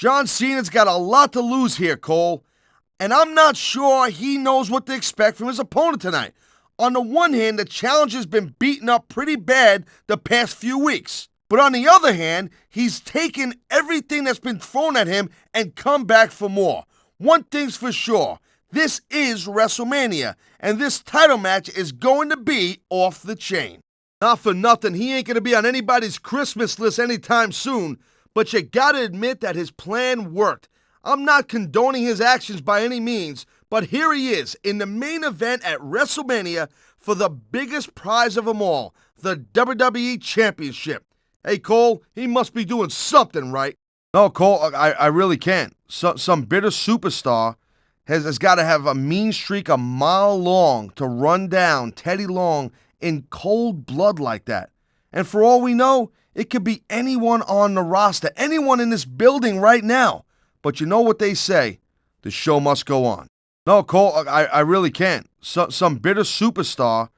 John Cena's got a lot to lose here, Cole. And I'm not sure he knows what to expect from his opponent tonight. On the one hand, the challenger's been beaten up pretty bad the past few weeks. But on the other hand, he's taken everything that's been thrown at him and come back for more. One thing's for sure, this is WrestleMania, and this title match is going to be off the chain. Not for nothing, he ain't going to be on anybody's Christmas list anytime soon, but you gotta admit that his plan worked. I'm not condoning his actions by any means, but here he is in the main event at WrestleMania for the biggest prize of them all, the WWE Championship. Hey, Cole, he must be doing something right. No, Cole, I really can't. Some bitter superstar has got to have a mean streak a mile long to run down Teddy Long in cold blood like that. And for all we know, it could be anyone on the roster, anyone in this building right now. But you know what they say, the show must go on. No, Cole, I really can't. Some bitter superstar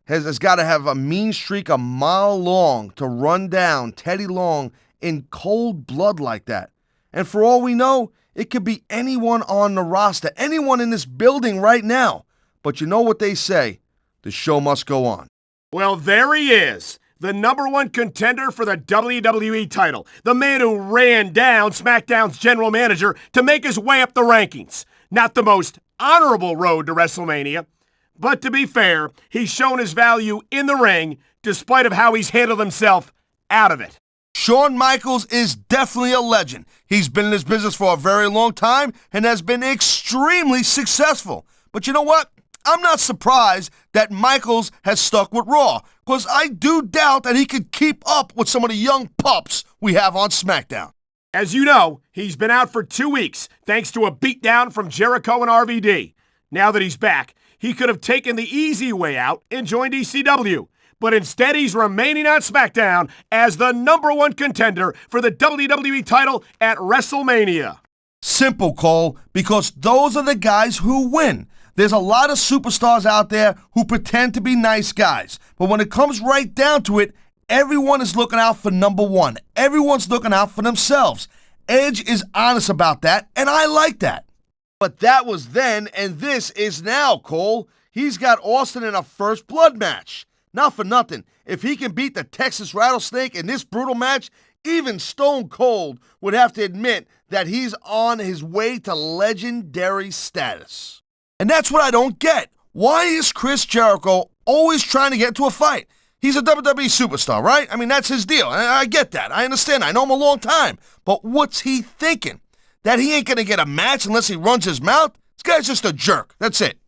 has got to have a mean streak a mile long to run down Teddy Long in cold blood like that. And for all we know, it could be anyone on the roster, anyone in this building right now. But you know what they say, the show must go on. Well, there he is, the #1 contender for the WWE title, the man who ran down Smackdown's general manager to make his way up the rankings. Not the most honorable road to WrestleMania, but to be fair, he's shown his value in the ring despite of how he's handled himself out of it. Shawn Michaels is definitely a legend. He's been in this business for a very long time and has been extremely successful. But you know what? I'm not surprised that Michaels has stuck with Raw, because I do doubt that he could keep up with some of the young pups we have on Smackdown. As you know, he's been out for 2 weeks thanks to a beatdown from Jericho and RVD. Now that he's back, he could have taken the easy way out and joined ECW. But instead, he's remaining on SmackDown as the #1 contender for the WWE title at WrestleMania. Simple, Cole, because those are the guys who win. There's a lot of superstars out there who pretend to be nice guys. But when it comes right down to it, everyone is looking out for #1. Everyone's looking out for themselves. Edge is honest about that, and I like that. But that was then, and this is now, Cole. He's got Austin in a first blood match. Not for nothing, if he can beat the Texas Rattlesnake in this brutal match, even Stone Cold would have to admit that he's on his way to legendary status. And that's what I don't get. Why is Chris Jericho always trying to get into a fight? He's a WWE superstar, right? I mean, that's his deal. I get that. I understand. I know him a long time. But what's he thinking? That he ain't going to get a match unless he runs his mouth? This guy's just a jerk. That's it.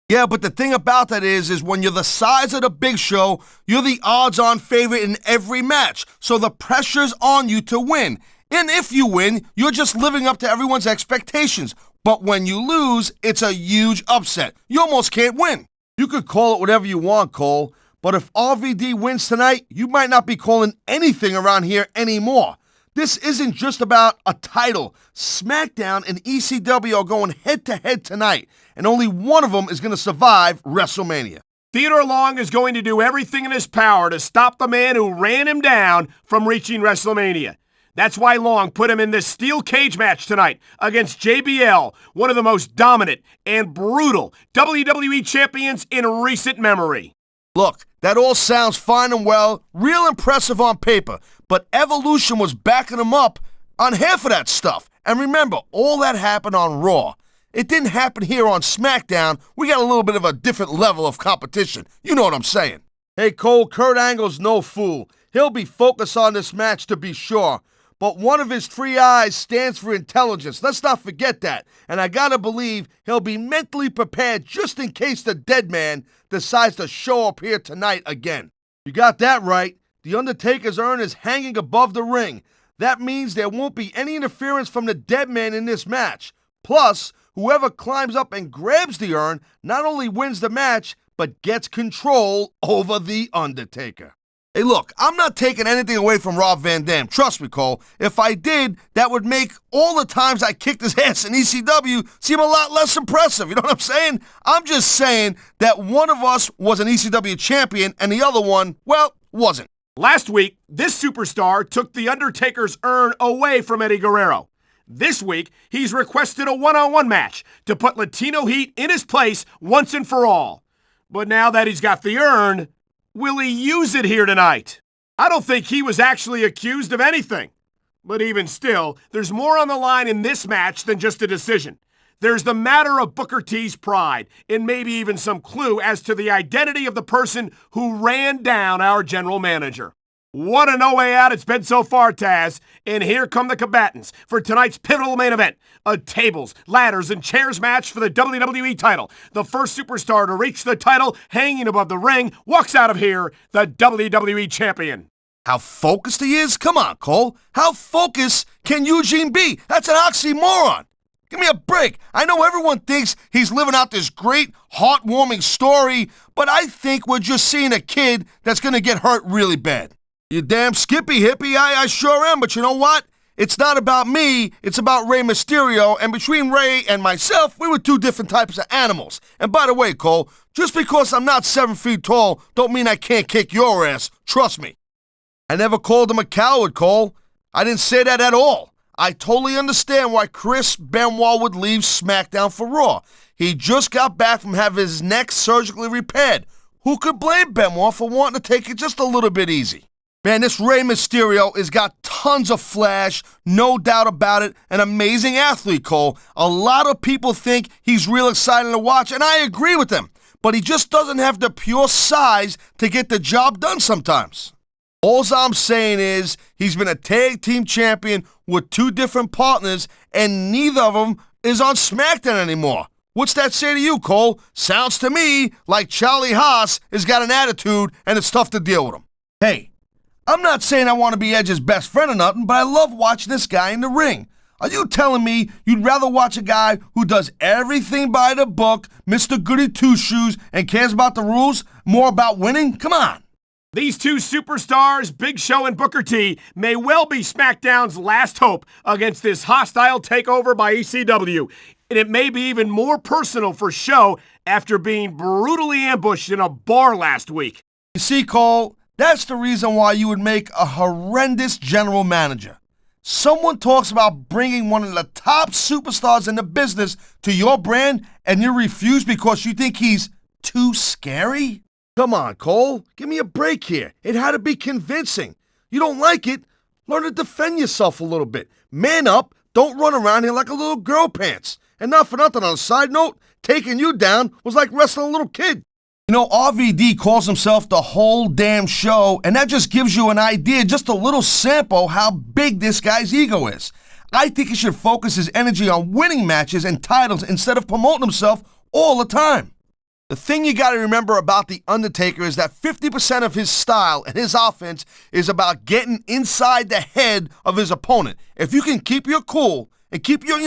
Yeah, but the thing about that is when you're the size of the Big Show, you're the odds-on favorite in every match. So the pressure's on you to win. And if you win, you're just living up to everyone's expectations. But when you lose, it's a huge upset. You almost can't win. You could call it whatever you want, Cole. But if RVD wins tonight, you might not be calling anything around here anymore. This isn't just about a title. SmackDown and ECW are going head-to-head tonight, and only one of them is going to survive WrestleMania. Theodore Long is going to do everything in his power to stop the man who ran him down from reaching WrestleMania. That's why Long put him in this steel cage match tonight against JBL, one of the most dominant and brutal WWE champions in recent memory. Look, that all sounds fine and well, real impressive on paper, but Evolution was backing him up on half of that stuff. And remember, all that happened on Raw. It didn't happen here on SmackDown. We got a little bit of a different level of competition. You know what I'm saying. Hey, Cole, Kurt Angle's no fool. He'll be focused on this match to be sure. But one of his 3 eyes stands for intelligence. Let's not forget that. And I gotta believe he'll be mentally prepared just in case the dead man decides to show up here tonight again. You got that right. The Undertaker's urn is hanging above the ring. That means there won't be any interference from the dead man in this match. Plus, whoever climbs up and grabs the urn not only wins the match, but gets control over the Undertaker. Hey, look, I'm not taking anything away from Rob Van Dam. Trust me, Cole. If I did, that would make all the times I kicked his ass in ECW seem a lot less impressive. You know what I'm saying? I'm just saying that one of us was an ECW champion and the other one, well, wasn't. Last week, this superstar took The Undertaker's urn away from Eddie Guerrero. This week, he's requested a one-on-one match to put Latino heat in his place once and for all. But now that he's got the urn, will he use it here tonight? I don't think he was actually accused of anything. But even still, there's more on the line in this match than just a decision. There's the matter of Booker T's pride, and maybe even some clue as to the identity of the person who ran down our general manager. What a no way out it's been so far, Tazz. And here come the combatants for tonight's pivotal main event. A tables, ladders, and chairs match for the WWE title. The first superstar to reach the title hanging above the ring walks out of here the WWE champion. How focused he is? Come on, Cole. How focused can Eugene be? That's an oxymoron. Give me a break. I know everyone thinks he's living out this great, heartwarming story, but I think we're just seeing a kid that's going to get hurt really bad. You damn skippy hippie, I sure am, but you know what? It's not about me, it's about Rey Mysterio, and between Rey and myself, we were two different types of animals. And by the way, Cole, just because I'm not 7 feet tall, don't mean I can't kick your ass. Trust me. I never called him a coward, Cole. I didn't say that at all. I totally understand why Chris Benoit would leave SmackDown for Raw. He just got back from having his neck surgically repaired. Who could blame Benoit for wanting to take it just a little bit easy? Man, this Rey Mysterio has got tons of flash, no doubt about it, an amazing athlete, Cole. A lot of people think he's real exciting to watch, and I agree with them. But he just doesn't have the pure size to get the job done sometimes. All I'm saying is he's been a tag team champion with 2 different partners, and neither of them is on SmackDown anymore. What's that say to you, Cole? Sounds to me like Charlie Haas has got an attitude, and it's tough to deal with him. Hey, I'm not saying I want to be Edge's best friend or nothing, but I love watching this guy in the ring. Are you telling me you'd rather watch a guy who does everything by the book, Mr. Goody Two-Shoes, and cares about the rules, more about winning? Come on. These 2 superstars, Big Show and Booker T, may well be SmackDown's last hope against this hostile takeover by ECW. And it may be even more personal for Show after being brutally ambushed in a bar last week. You see, Cole, that's the reason why you would make a horrendous general manager. Someone talks about bringing one of the top superstars in the business to your brand, and you refuse because you think he's too scary? Come on, Cole. Give me a break here. It had to be convincing. You don't like it? Learn to defend yourself a little bit. Man up. Don't run around here like a little girl pants. And not for nothing, on a side note, taking you down was like wrestling a little kid. You know, RVD calls himself the whole damn show, and that just gives you an idea, just a little sample, how big this guy's ego is. I think he should focus his energy on winning matches and titles instead of promoting himself all the time. The thing you got to remember about The Undertaker is that 50% of his style and his offense is about getting inside the head of his opponent. If you can keep your cool and keep your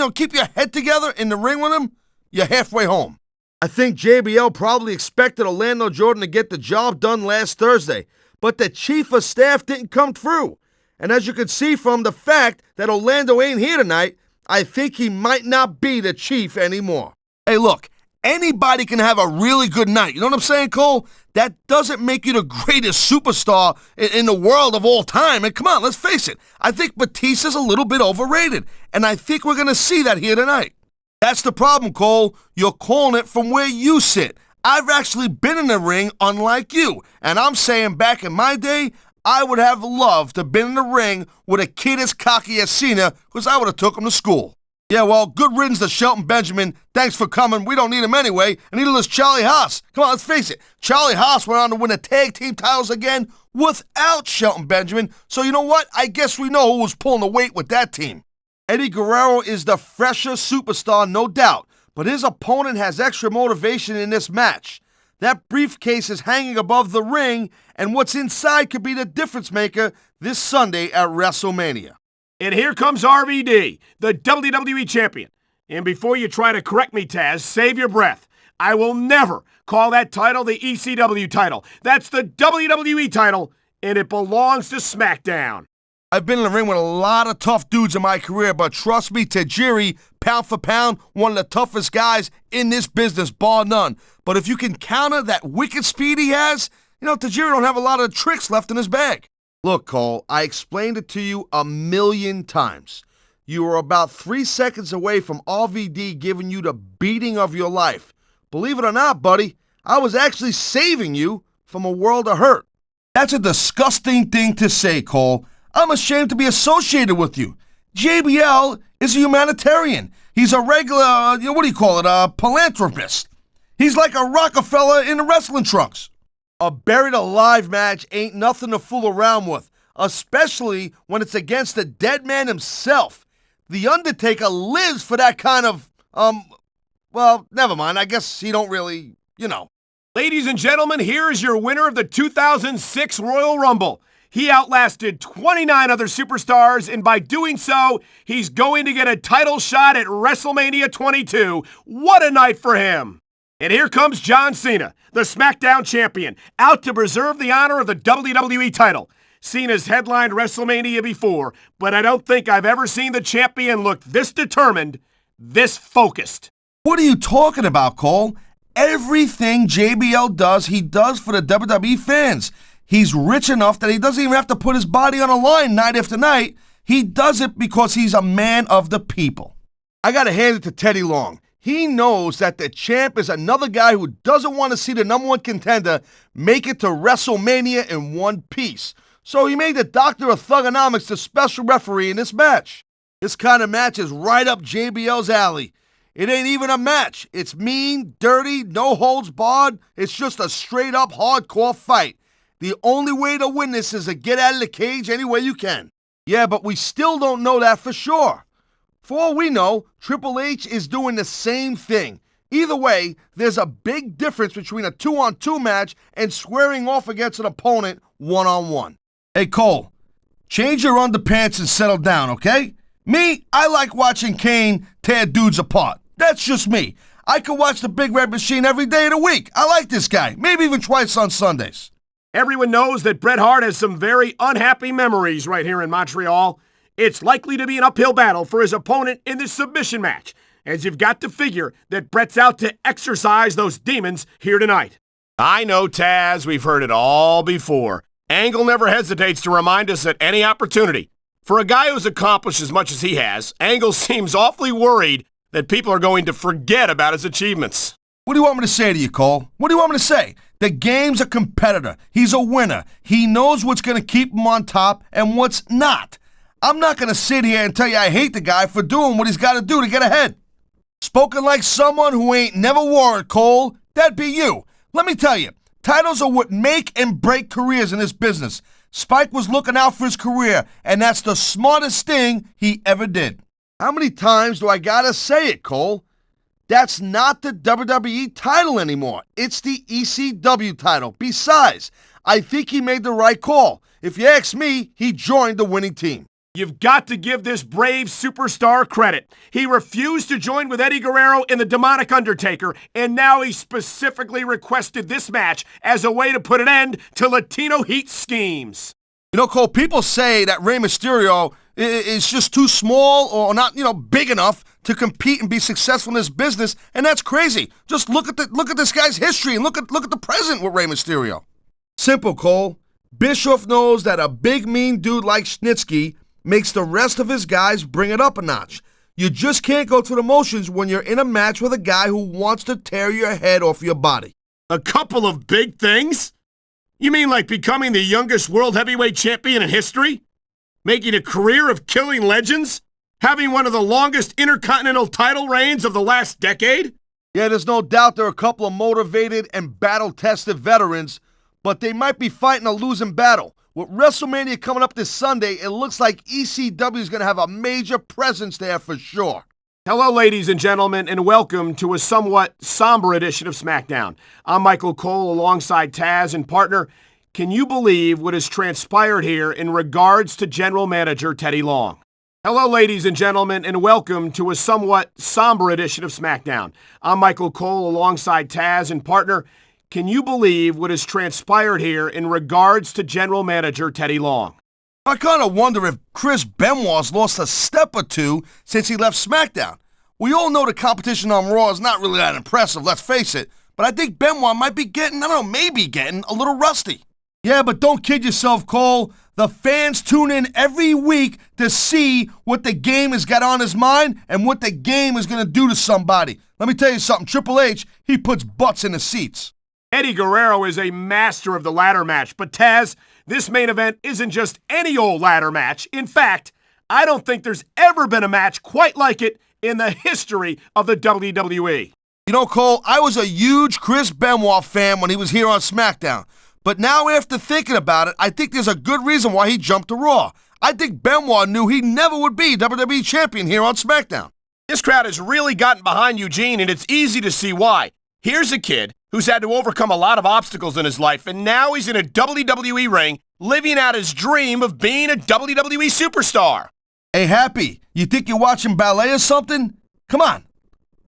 head together in the ring with him, you're halfway home. I think JBL probably expected Orlando Jordan to get the job done last Thursday, but the chief of staff didn't come through. And as you can see from the fact that Orlando ain't here tonight, I think he might not be the chief anymore. Hey, look. Anybody can have a really good night. You know what I'm saying, Cole? That doesn't make you the greatest superstar in the world of all time. And come on, let's face it. I think Batista's a little bit overrated. And I think we're going to see that here tonight. That's the problem, Cole. You're calling it from where you sit. I've actually been in the ring, unlike you. And I'm saying back in my day, I would have loved to have been in the ring with a kid as cocky as Cena, because I would have took him to school. Yeah, well, good riddance to Shelton Benjamin. Thanks for coming. We don't need him anyway. And neither does Charlie Haas. Come on, let's face it. Charlie Haas went on to win the tag team titles again without Shelton Benjamin. So you know what? I guess we know who was pulling the weight with that team. Eddie Guerrero is the fresher superstar, no doubt. But his opponent has extra motivation in this match. That briefcase is hanging above the ring, and what's inside could be the difference maker this Sunday at WrestleMania. And here comes RVD, the WWE champion. And before you try to correct me, Tazz, save your breath. I will never call that title the ECW title. That's the WWE title, and it belongs to SmackDown. I've been in the ring with a lot of tough dudes in my career, but trust me, Tajiri, pound for pound, one of the toughest guys in this business, bar none. But if you can counter that wicked speed he has, Tajiri don't have a lot of tricks left in his bag. Look, Cole, I explained it to you a million times. You were about 3 seconds away from RVD giving you the beating of your life. Believe it or not, buddy, I was actually saving you from a world of hurt. That's a disgusting thing to say, Cole. I'm ashamed to be associated with you. JBL is a humanitarian. He's a regular, a philanthropist. He's like a Rockefeller in the wrestling trunks. A buried alive match ain't nothing to fool around with, especially when it's against the dead man himself. The Undertaker lives for that kind of, well, never mind. I guess he don't really, Ladies and gentlemen, here is your winner of the 2006 Royal Rumble. He outlasted 29 other superstars, and by doing so, he's going to get a title shot at WrestleMania 22. What a night for him! And here comes John Cena, the SmackDown champion, out to preserve the honor of the WWE title. Cena's headlined WrestleMania before, but I don't think I've ever seen the champion look this determined, this focused. What are you talking about, Cole? Everything JBL does, he does for the WWE fans. He's rich enough that he doesn't even have to put his body on the line night after night. He does it because he's a man of the people. I gotta hand it to Teddy Long. He knows that the champ is another guy who doesn't want to see the number one contender make it to WrestleMania in one piece. So he made the Doctor of Thugonomics the special referee in this match. This kind of match is right up JBL's alley. It ain't even a match. It's mean, dirty, no holds barred. It's just a straight up hardcore fight. The only way to win this is to get out of the cage any way you can. Yeah, but we still don't know that for sure. For all we know, Triple H is doing the same thing. Either way, there's a big difference between a 2-on-2 match and squaring off against an opponent 1-on-1. Hey, Cole, change your underpants and settle down, okay? Me, I like watching Kane tear dudes apart. That's just me. I could watch the Big Red Machine every day of the week. I like this guy, maybe even twice on Sundays. Everyone knows that Bret Hart has some very unhappy memories right here in Montreal. It's likely to be an uphill battle for his opponent in this submission match, as you've got to figure that Bret's out to exorcise those demons here tonight. I know, Taz, we've heard it all before. Angle never hesitates to remind us at any opportunity. For a guy who's accomplished as much as he has, Angle seems awfully worried that people are going to forget about his achievements. What do you want me to say to you, Cole? What do you want me to say? The game's a competitor. He's a winner. He knows what's going to keep him on top and what's not. I'm not going to sit here and tell you I hate the guy for doing what he's got to do to get ahead. Spoken like someone who ain't never wore it, Cole. That'd be you. Let me tell you, titles are what make and break careers in this business. Spike was looking out for his career, and that's the smartest thing he ever did. How many times do I gotta say it, Cole? That's not the WWE title anymore. It's the ECW title. Besides, I think he made the right call. If you ask me, he joined the winning team. You've got to give this brave superstar credit. He refused to join with Eddie Guerrero in the Demonic Undertaker, and now he specifically requested this match as a way to put an end to Latino Heat schemes. You know, Cole, people say that Rey Mysterio is just too small or not, big enough to compete and be successful in this business, and that's crazy. Just look at this guy's history and look at the present with Rey Mysterio. Simple, Cole. Bischoff knows that a big mean dude like Snitsky makes the rest of his guys bring it up a notch. You just can't go through the motions when you're in a match with a guy who wants to tear your head off your body. A couple of big things? You mean like becoming the youngest world heavyweight champion in history? Making a career of killing legends? Having one of the longest intercontinental title reigns of the last decade? Yeah, there's no doubt there are a couple of motivated and battle-tested veterans, but they might be fighting a losing battle. With WrestleMania coming up this Sunday, it looks like ECW is going to have a major presence there for sure. Hello, ladies and gentlemen, and welcome to a somewhat somber edition of Smackdown. I'm Michael Cole alongside Tazz and partner. Can you believe what has transpired here in regards to General Manager Teddy Long? Hello, ladies and gentlemen, and welcome to a somewhat somber edition of Smackdown. I'm Michael Cole alongside Tazz and partner. Can you believe what has transpired here in regards to General Manager Teddy Long? I kind of wonder if Chris Benoit's lost a step or two since he left SmackDown. We all know the competition on Raw is not really that impressive, let's face it, but I think Benoit might be getting, maybe getting a little rusty. Yeah, but don't kid yourself, Cole. The fans tune in every week to see what the game has got on his mind and what the game is going to do to somebody. Let me tell you something. Triple H, he puts butts in the seats. Eddie Guerrero is a master of the ladder match, but Taz, this main event isn't just any old ladder match. In fact, I don't think there's ever been a match quite like it in the history of the WWE. You know, Cole, I was a huge Chris Benoit fan when he was here on Smackdown. But now after thinking about it, I think there's a good reason why he jumped to Raw. I think Benoit knew he never would be WWE champion here on Smackdown. This crowd has really gotten behind Eugene, and it's easy to see why. Here's a kid who's had to overcome a lot of obstacles in his life, and now he's in a WWE ring, living out his dream of being a WWE superstar. Hey, Happy, you think you're watching ballet or something? Come on.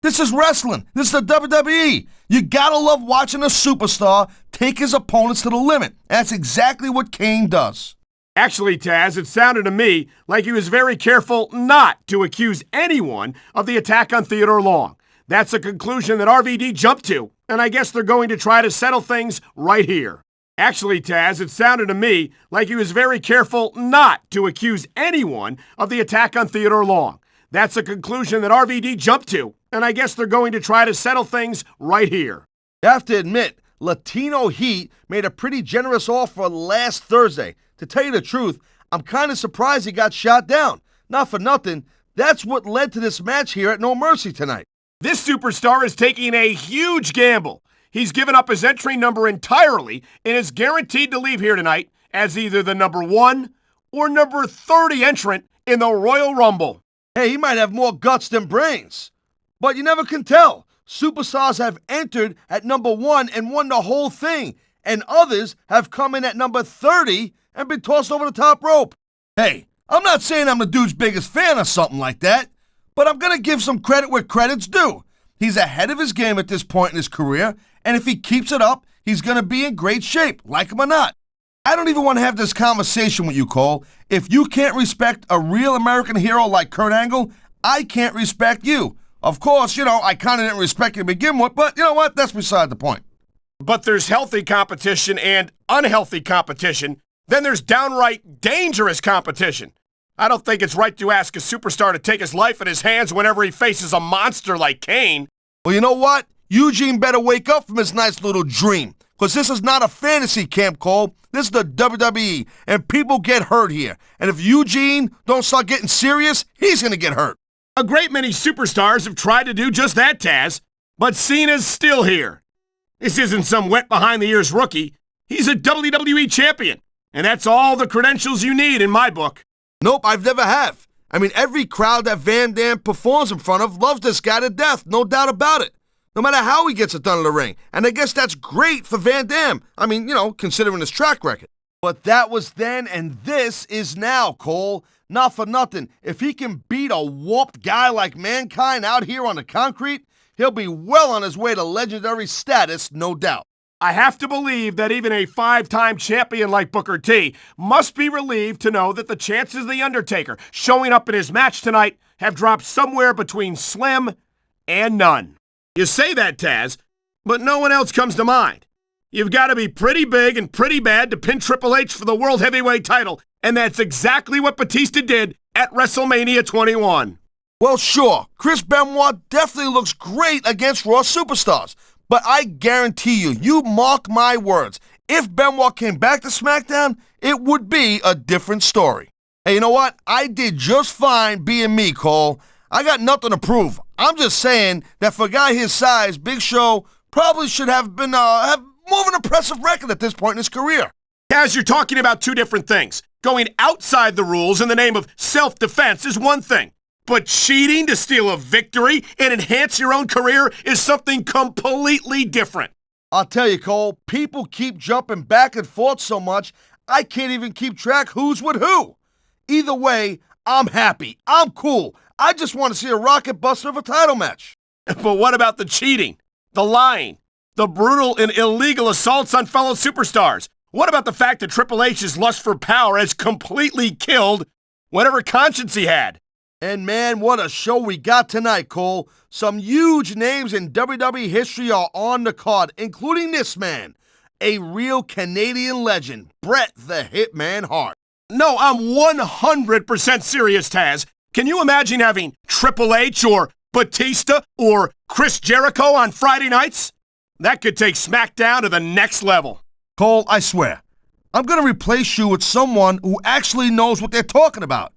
This is wrestling. This is the WWE. You gotta love watching a superstar take his opponents to the limit. That's exactly what Kane does. Actually, Taz, it sounded to me like he was very careful not to accuse anyone of the attack on Theodore Long. That's a conclusion that RVD jumped to, and I guess they're going to try to settle things right here. Actually, Taz, it sounded to me like he was very careful not to accuse anyone of the attack on Theodore Long. That's a conclusion that RVD jumped to, and I guess they're going to try to settle things right here. You have to admit, Latino Heat made a pretty generous offer last Thursday. To tell you the truth, I'm kind of surprised he got shot down. Not for nothing, that's what led to this match here at No Mercy tonight. This superstar is taking a huge gamble. He's given up his entry number entirely and is guaranteed to leave here tonight as either the number 1 or number 30 entrant in the Royal Rumble. Hey, he might have more guts than brains. But you never can tell. Superstars have entered at number 1 and won the whole thing, and others have come in at number 30 and been tossed over the top rope. Hey, I'm not saying I'm the dude's biggest fan or something like that, but I'm going to give some credit where credit's due. He's ahead of his game at this point in his career, and if he keeps it up, he's going to be in great shape, like him or not. I don't even want to have this conversation with you, Cole. If you can't respect a real American hero like Kurt Angle, I can't respect you. Of course, I kind of didn't respect you to begin with, but you know what? That's beside the point. But there's healthy competition and unhealthy competition. Then there's downright dangerous competition. I don't think it's right to ask a superstar to take his life in his hands whenever he faces a monster like Kane. Well, you know what? Eugene better wake up from his nice little dream, because this is not a fantasy camp, Cole. This is the WWE, and people get hurt here. And if Eugene don't start getting serious, he's going to get hurt. A great many superstars have tried to do just that, Taz, but Cena's still here. This isn't some wet behind-the-ears rookie. He's a WWE champion, and that's all the credentials you need in my book. Nope, I've never have. I mean, every crowd that Van Dam performs in front of loves this guy to death, no doubt about it. No matter how he gets it done in the ring. And I guess that's great for Van Dam. I mean, considering his track record. But that was then, and this is now, Cole. Not for nothing. If he can beat a whooped guy like Mankind out here on the concrete, he'll be well on his way to legendary status, no doubt. I have to believe that even a 5-time champion like Booker T must be relieved to know that the chances of The Undertaker showing up in his match tonight have dropped somewhere between slim and none. You say that, Taz, but no one else comes to mind. You've got to be pretty big and pretty bad to pin Triple H for the World Heavyweight title, and that's exactly what Batista did at WrestleMania 21. Well, sure, Chris Benoit definitely looks great against Raw superstars, but I guarantee you mark my words, if Benoit came back to SmackDown, it would be a different story. Hey, you know what? I did just fine being me, Cole. I got nothing to prove. I'm just saying that for a guy his size, Big Show probably should have been have more of an impressive record at this point in his career. Taz, you're talking about two different things. Going outside the rules in the name of self-defense is one thing, but cheating to steal a victory and enhance your own career is something completely different. I'll tell you, Cole, people keep jumping back and forth so much, I can't even keep track who's with who. Either way, I'm happy. I'm cool. I just want to see a rocket buster of a title match. But what about the cheating, the lying, the brutal and illegal assaults on fellow superstars? What about the fact that Triple H's lust for power has completely killed whatever conscience he had? And man, what a show we got tonight, Cole. Some huge names in WWE history are on the card, including this man, a real Canadian legend, Bret the Hitman Hart. No, I'm 100% serious, Taz. Can you imagine having Triple H or Batista or Chris Jericho on Friday nights? That could take SmackDown to the next level. Cole, I swear, I'm going to replace you with someone who actually knows what they're talking about.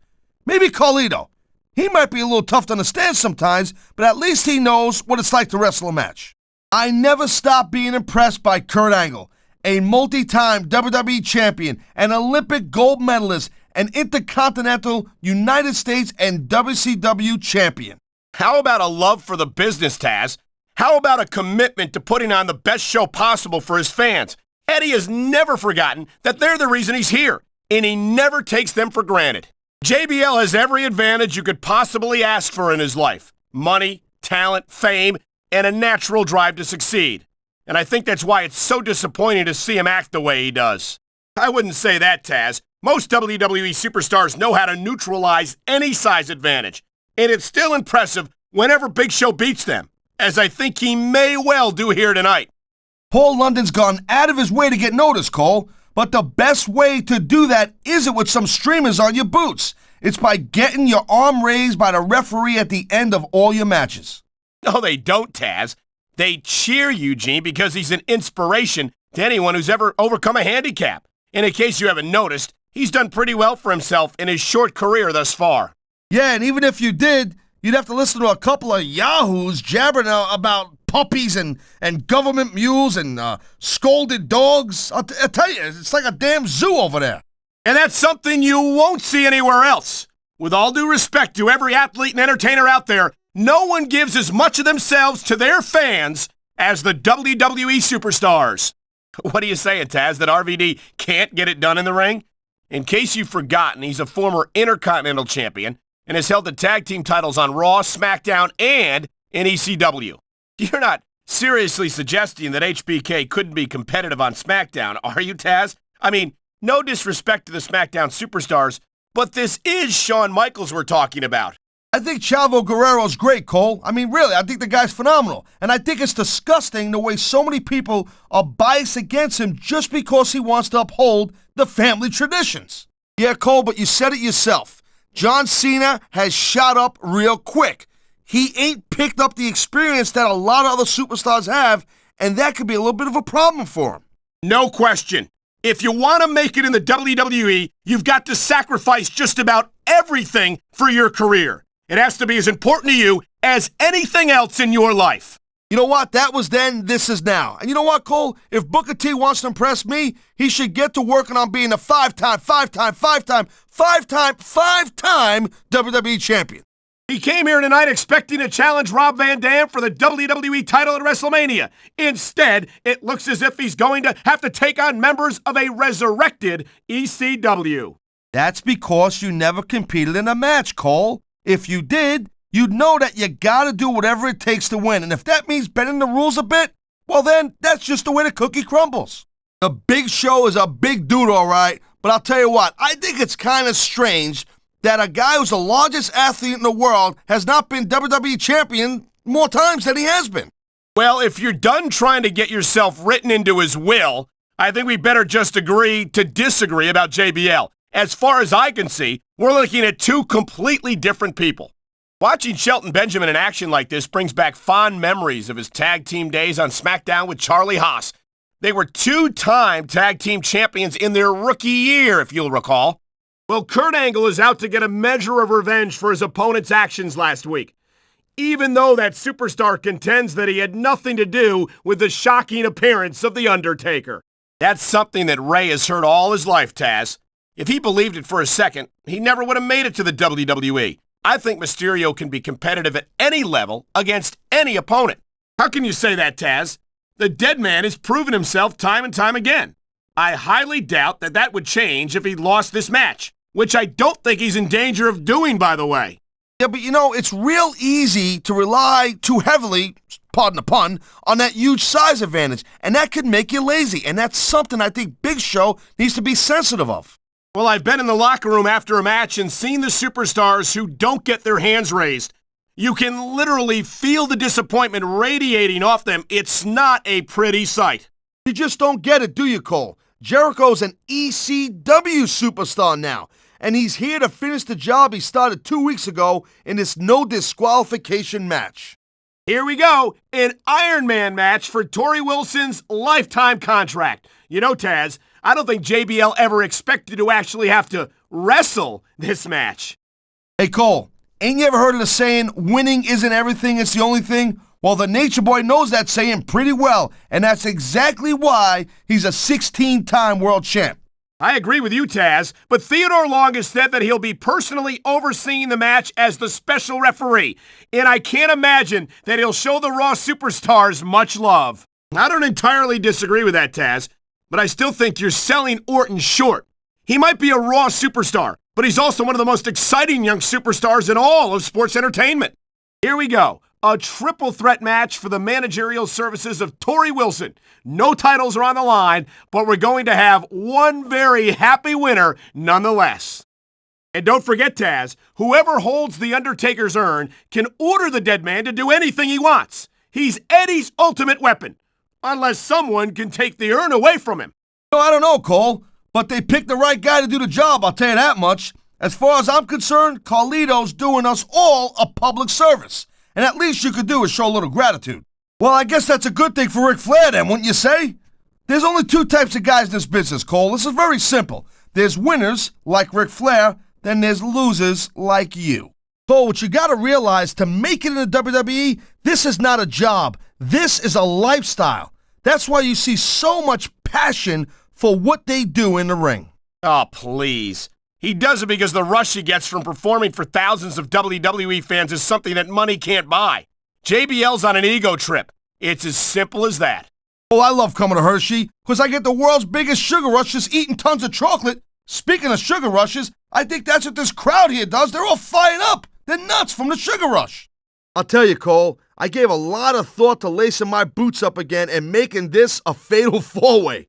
Maybe Carlito. He might be a little tough to understand sometimes, but at least he knows what it's like to wrestle a match. I never stopped being impressed by Kurt Angle, a multi-time WWE champion, an Olympic gold medalist, an Intercontinental United States and WCW champion. How about a love for the business, Taz? How about a commitment to putting on the best show possible for his fans? Eddie has never forgotten that they're the reason he's here, and he never takes them for granted. JBL has every advantage you could possibly ask for in his life. Money, talent, fame, and a natural drive to succeed. And I think that's why it's so disappointing to see him act the way he does. I wouldn't say that, Taz. Most WWE superstars know how to neutralize any size advantage. And it's still impressive whenever Big Show beats them, as I think he may well do here tonight. Paul London's gone out of his way to get noticed, Cole. But the best way to do that isn't with some streamers on your boots. It's by getting your arm raised by the referee at the end of all your matches. No, they don't, Taz. They cheer Eugene because he's an inspiration to anyone who's ever overcome a handicap. And in case you haven't noticed, he's done pretty well for himself in his short career thus far. Yeah, and even if you did, you'd have to listen to a couple of yahoos jabbering about puppies and government mules and scolded dogs. I'll tell you, it's like a damn zoo over there. And that's something you won't see anywhere else. With all due respect to every athlete and entertainer out there, no one gives as much of themselves to their fans as the WWE superstars. What are you saying, Taz, that RVD can't get it done in the ring? In case you've forgotten, he's a former Intercontinental Champion and has held the tag team titles on Raw, SmackDown, and in ECW. You're not seriously suggesting that HBK couldn't be competitive on SmackDown, are you, Taz? I mean, no disrespect to the SmackDown superstars, but this is Shawn Michaels we're talking about. I think Chavo Guerrero's great, Cole. I mean, really, I think the guy's phenomenal. And I think it's disgusting the way so many people are biased against him just because he wants to uphold the family traditions. Yeah, Cole, but you said it yourself. John Cena has shot up real quick. He ain't picked up the experience that a lot of other superstars have, and that could be a little bit of a problem for him. No question. If you want to make it in the WWE, you've got to sacrifice just about everything for your career. It has to be as important to you as anything else in your life. You know what? That was then, this is now. And you know what, Cole? If Booker T wants to impress me, he should get to working on being a five-time WWE champion. He came here tonight expecting to challenge Rob Van Dam for the WWE title at WrestleMania. Instead, it looks as if he's going to have to take on members of a resurrected ECW. That's because you never competed in a match, Cole. If you did, you'd know that you gotta do whatever it takes to win. And if that means bending the rules a bit, well then, that's just the way the cookie crumbles. The Big Show is a big dude, all right, but I'll tell you what, I think it's kind of strange that a guy who's the largest athlete in the world has not been WWE champion more times than he has been. Well, if you're done trying to get yourself written into his will, I think we better just agree to disagree about JBL. As far as I can see, we're looking at two completely different people. Watching Shelton Benjamin in action like this brings back fond memories of his tag team days on SmackDown with Charlie Haas. They were two-time tag team champions in their rookie year, if you'll recall. Well, Kurt Angle is out to get a measure of revenge for his opponent's actions last week, even though that superstar contends that he had nothing to do with the shocking appearance of The Undertaker. That's something that Ray has heard all his life, Taz. If he believed it for a second, he never would have made it to the WWE. I think Mysterio can be competitive at any level against any opponent. How can you say that, Taz? The dead man has proven himself time and time again. I highly doubt that would change if he lost this match, which I don't think he's in danger of doing, by the way. Yeah, but you know, it's real easy to rely too heavily, pardon the pun, on that huge size advantage, and that could make you lazy, and that's something I think Big Show needs to be sensitive of. Well, I've been in the locker room after a match and seen the superstars who don't get their hands raised. You can literally feel the disappointment radiating off them. It's not a pretty sight. You just don't get it, do you, Cole? Jericho's an ECW superstar now, and he's here to finish the job he started 2 weeks ago in this no disqualification match. Here we go, an Iron Man match for Torrie Wilson's lifetime contract. You know, Taz, I don't think JBL ever expected to actually have to wrestle this match. Hey, Cole, ain't you ever heard of the saying, winning isn't everything, it's the only thing? Well, the Nature Boy knows that saying pretty well, and that's exactly why he's a 16-time world champ. I agree with you, Taz, but Theodore Long has said that he'll be personally overseeing the match as the special referee, and I can't imagine that he'll show the Raw superstars much love. I don't entirely disagree with that, Taz, but I still think you're selling Orton short. He might be a Raw superstar, but he's also one of the most exciting young superstars in all of sports entertainment. Here we go. A triple threat match for the managerial services of Torrie Wilson. No titles are on the line, but we're going to have one very happy winner nonetheless. And don't forget, Taz, whoever holds the Undertaker's urn can order the dead man to do anything he wants. He's Eddie's ultimate weapon, unless someone can take the urn away from him. I don't know, Cole, but they picked the right guy to do the job, I'll tell you that much. As far as I'm concerned, Carlito's doing us all a public service. And at least you could do is show a little gratitude. Well, I guess that's a good thing for Ric Flair then, wouldn't you say? There's only two types of guys in this business, Cole. This is very simple. There's winners, like Ric Flair, then there's losers like you. Cole, what you gotta realize, to make it in the WWE, this is not a job. This is a lifestyle. That's why you see so much passion for what they do in the ring. Oh, please. He does it because the rush he gets from performing for thousands of WWE fans is something that money can't buy. JBL's on an ego trip. It's as simple as that. Oh, I love coming to Hershey because I get the world's biggest sugar rush just eating tons of chocolate. Speaking of sugar rushes, I think that's what this crowd here does. They're all fired up. They're nuts from the sugar rush. I'll tell you, Cole, I gave a lot of thought to lacing my boots up again and making this a fatal four-way.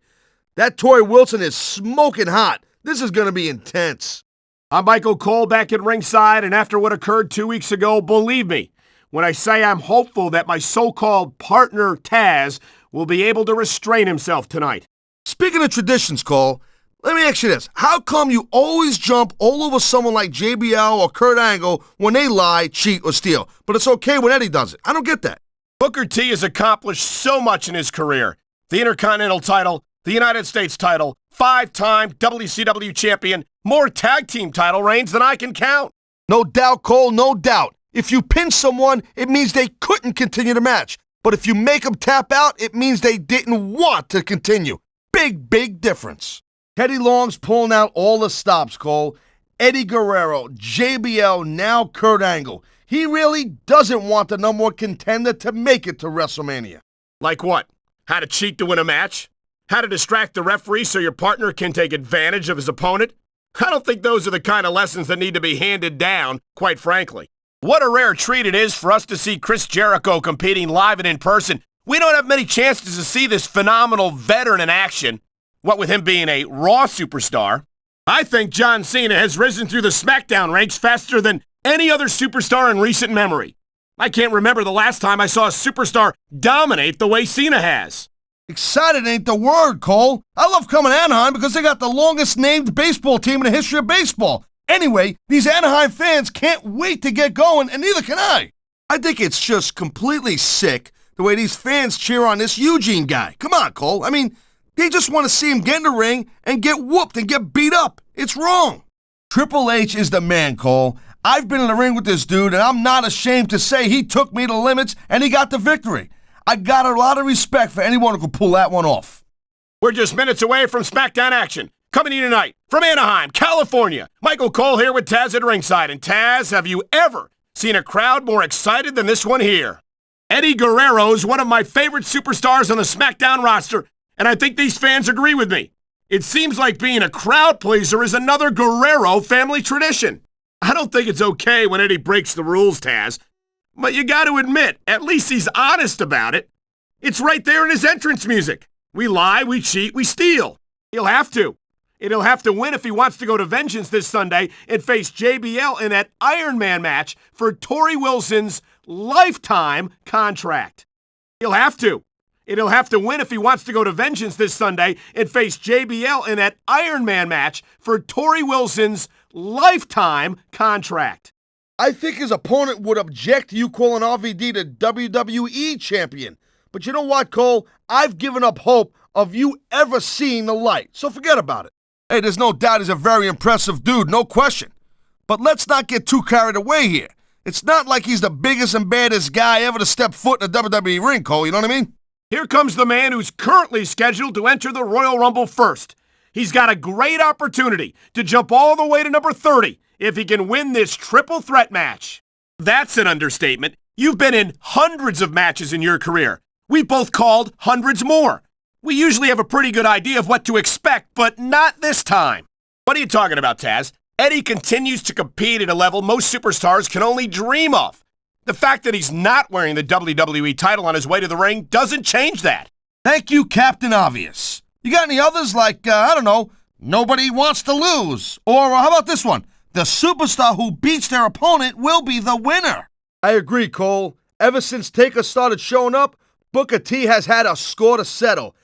That Torrie Wilson is smoking hot. This is going to be intense. I'm Michael Cole back at ringside, and after what occurred 2 weeks ago, believe me when I say I'm hopeful that my so-called partner, Taz, will be able to restrain himself tonight. Speaking of traditions, Cole, let me ask you this. How come you always jump all over someone like JBL or Kurt Angle when they lie, cheat, or steal, but it's okay when Eddie does it? I don't get that. Booker T has accomplished so much in his career. The Intercontinental title, the United States title, 5-time WCW champion, more tag team title reigns than I can count. No doubt, Cole, no doubt. If you pin someone, it means they couldn't continue the match. But if you make them tap out, it means they didn't want to continue. Big, big difference. Teddy Long's pulling out all the stops, Cole. Eddie Guerrero, JBL, now Kurt Angle. He really doesn't want the number one contender to make it to WrestleMania. Like what? How to cheat to win a match? How to distract the referee so your partner can take advantage of his opponent? I don't think those are the kind of lessons that need to be handed down, quite frankly. What a rare treat it is for us to see Chris Jericho competing live and in person. We don't have many chances to see this phenomenal veteran in action, what with him being a Raw superstar. I think John Cena has risen through the Smackdown ranks faster than any other superstar in recent memory. I can't remember the last time I saw a superstar dominate the way Cena has. Excited ain't the word, Cole. I love coming to Anaheim because they got the longest named baseball team in the history of baseball. Anyway, these Anaheim fans can't wait to get going, and neither can I. I think it's just completely sick the way these fans cheer on this Eugene guy. Come on, Cole. I mean, they just want to see him get in the ring and get whooped and get beat up. It's wrong. Triple H is the man, Cole. I've been in the ring with this dude, and I'm not ashamed to say he took me to limits and he got the victory. I got a lot of respect for anyone who could pull that one off. We're just minutes away from Smackdown action. Coming to you tonight from Anaheim, California. Michael Cole here with Tazz at ringside. And Tazz, have you ever seen a crowd more excited than this one here? Eddie Guerrero is one of my favorite superstars on the Smackdown roster, and I think these fans agree with me. It seems like being a crowd pleaser is another Guerrero family tradition. I don't think it's okay when Eddie breaks the rules, Tazz. But you got to admit, at least he's honest about it. It's right there in his entrance music. We lie, we cheat, we steal. He'll have to. And he'll have to win if he wants to go to Vengeance this Sunday and face JBL in that Iron Man match for Torrie Wilson's lifetime contract. He'll have to. and he'll have to win if he wants to go to Vengeance this Sunday and face JBL in that Iron Man match for Torrie Wilson's lifetime contract. I think his opponent would object to you calling RVD the WWE champion. But you know what, Cole? I've given up hope of you ever seeing the light, so forget about it. Hey, there's no doubt he's a very impressive dude, no question. But let's not get too carried away here. It's not like he's the biggest and baddest guy ever to step foot in a WWE ring, Cole, you know what I mean? Here comes the man who's currently scheduled to enter the Royal Rumble first. He's got a great opportunity to jump all the way to number 30 if he can win this triple threat match. That's an understatement. You've been in hundreds of matches in your career. We both called hundreds more. We usually have a pretty good idea of what to expect, but not this time. What are you talking about, Tazz? Eddie continues to compete at a level most superstars can only dream of. The fact that he's not wearing the WWE title on his way to the ring doesn't change that. Thank you, Captain Obvious. You got any others like, I don't know, nobody wants to lose? Or how about this one? The superstar who beats their opponent will be the winner. I agree, Cole. Ever since Taker started showing up, Booker T has had a score to settle.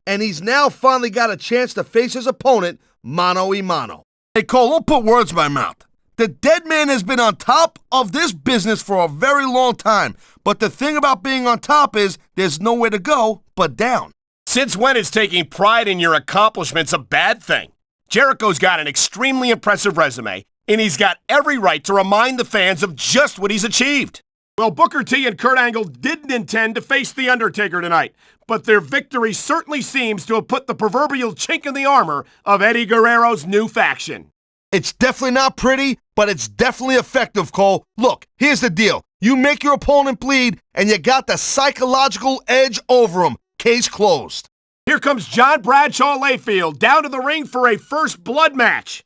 And he's now finally got a chance to face his opponent mano a mano. Hey, Cole, don't put words in my mouth. The dead man has been on top of this business for a very long time. But the thing about being on top is there's nowhere to go but down. Since when is taking pride in your accomplishments a bad thing? Jericho's got an extremely impressive resume, and he's got every right to remind the fans of just what he's achieved. Well, Booker T and Kurt Angle didn't intend to face The Undertaker tonight, but their victory certainly seems to have put the proverbial chink in the armor of Eddie Guerrero's new faction. It's definitely not pretty, but it's definitely effective, Cole. Look, here's the deal. You make your opponent bleed, and you got the psychological edge over him. Case closed. Here comes John Bradshaw Layfield down to the ring for a first blood match.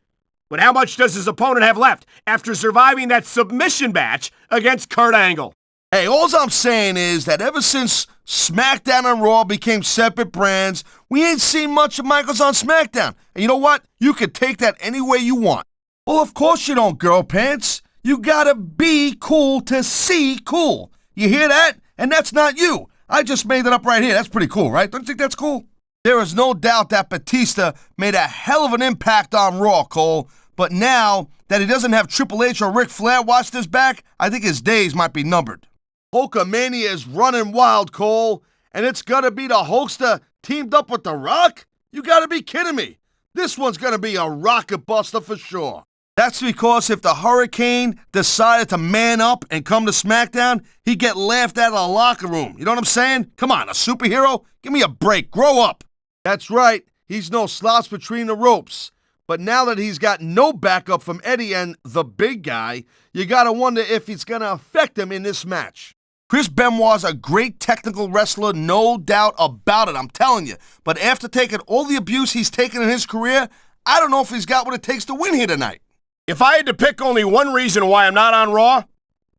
But how much does his opponent have left after surviving that submission match against Kurt Angle? Hey, all I'm saying is that ever since SmackDown and Raw became separate brands, we ain't seen much of Michaels on SmackDown. And you know what? You can take that any way you want. Well, of course you don't, girl pants. You gotta be cool to see cool. You hear that? And that's not you. I just made that up right here. That's pretty cool, right? Don't you think that's cool? There is no doubt that Batista made a hell of an impact on Raw, Cole. But now that he doesn't have Triple H or Ric Flair watch his back, I think his days might be numbered. Hulkamania is running wild, Cole. And it's gonna be the Hulkster teamed up with The Rock? You gotta be kidding me. This one's gonna be a rocket buster for sure. That's because if the Hurricane decided to man up and come to SmackDown, he'd get laughed out of the locker room. You know what I'm saying? Come on, a superhero? Give me a break. Grow up. That's right. He's no slouch between the ropes. But now that he's got no backup from Eddie and the big guy, you gotta wonder if it's gonna affect him in this match. Chris Benoit's a great technical wrestler, no doubt about it, I'm telling you. But after taking all the abuse he's taken in his career, I don't know if he's got what it takes to win here tonight. If I had to pick only one reason why I'm not on Raw,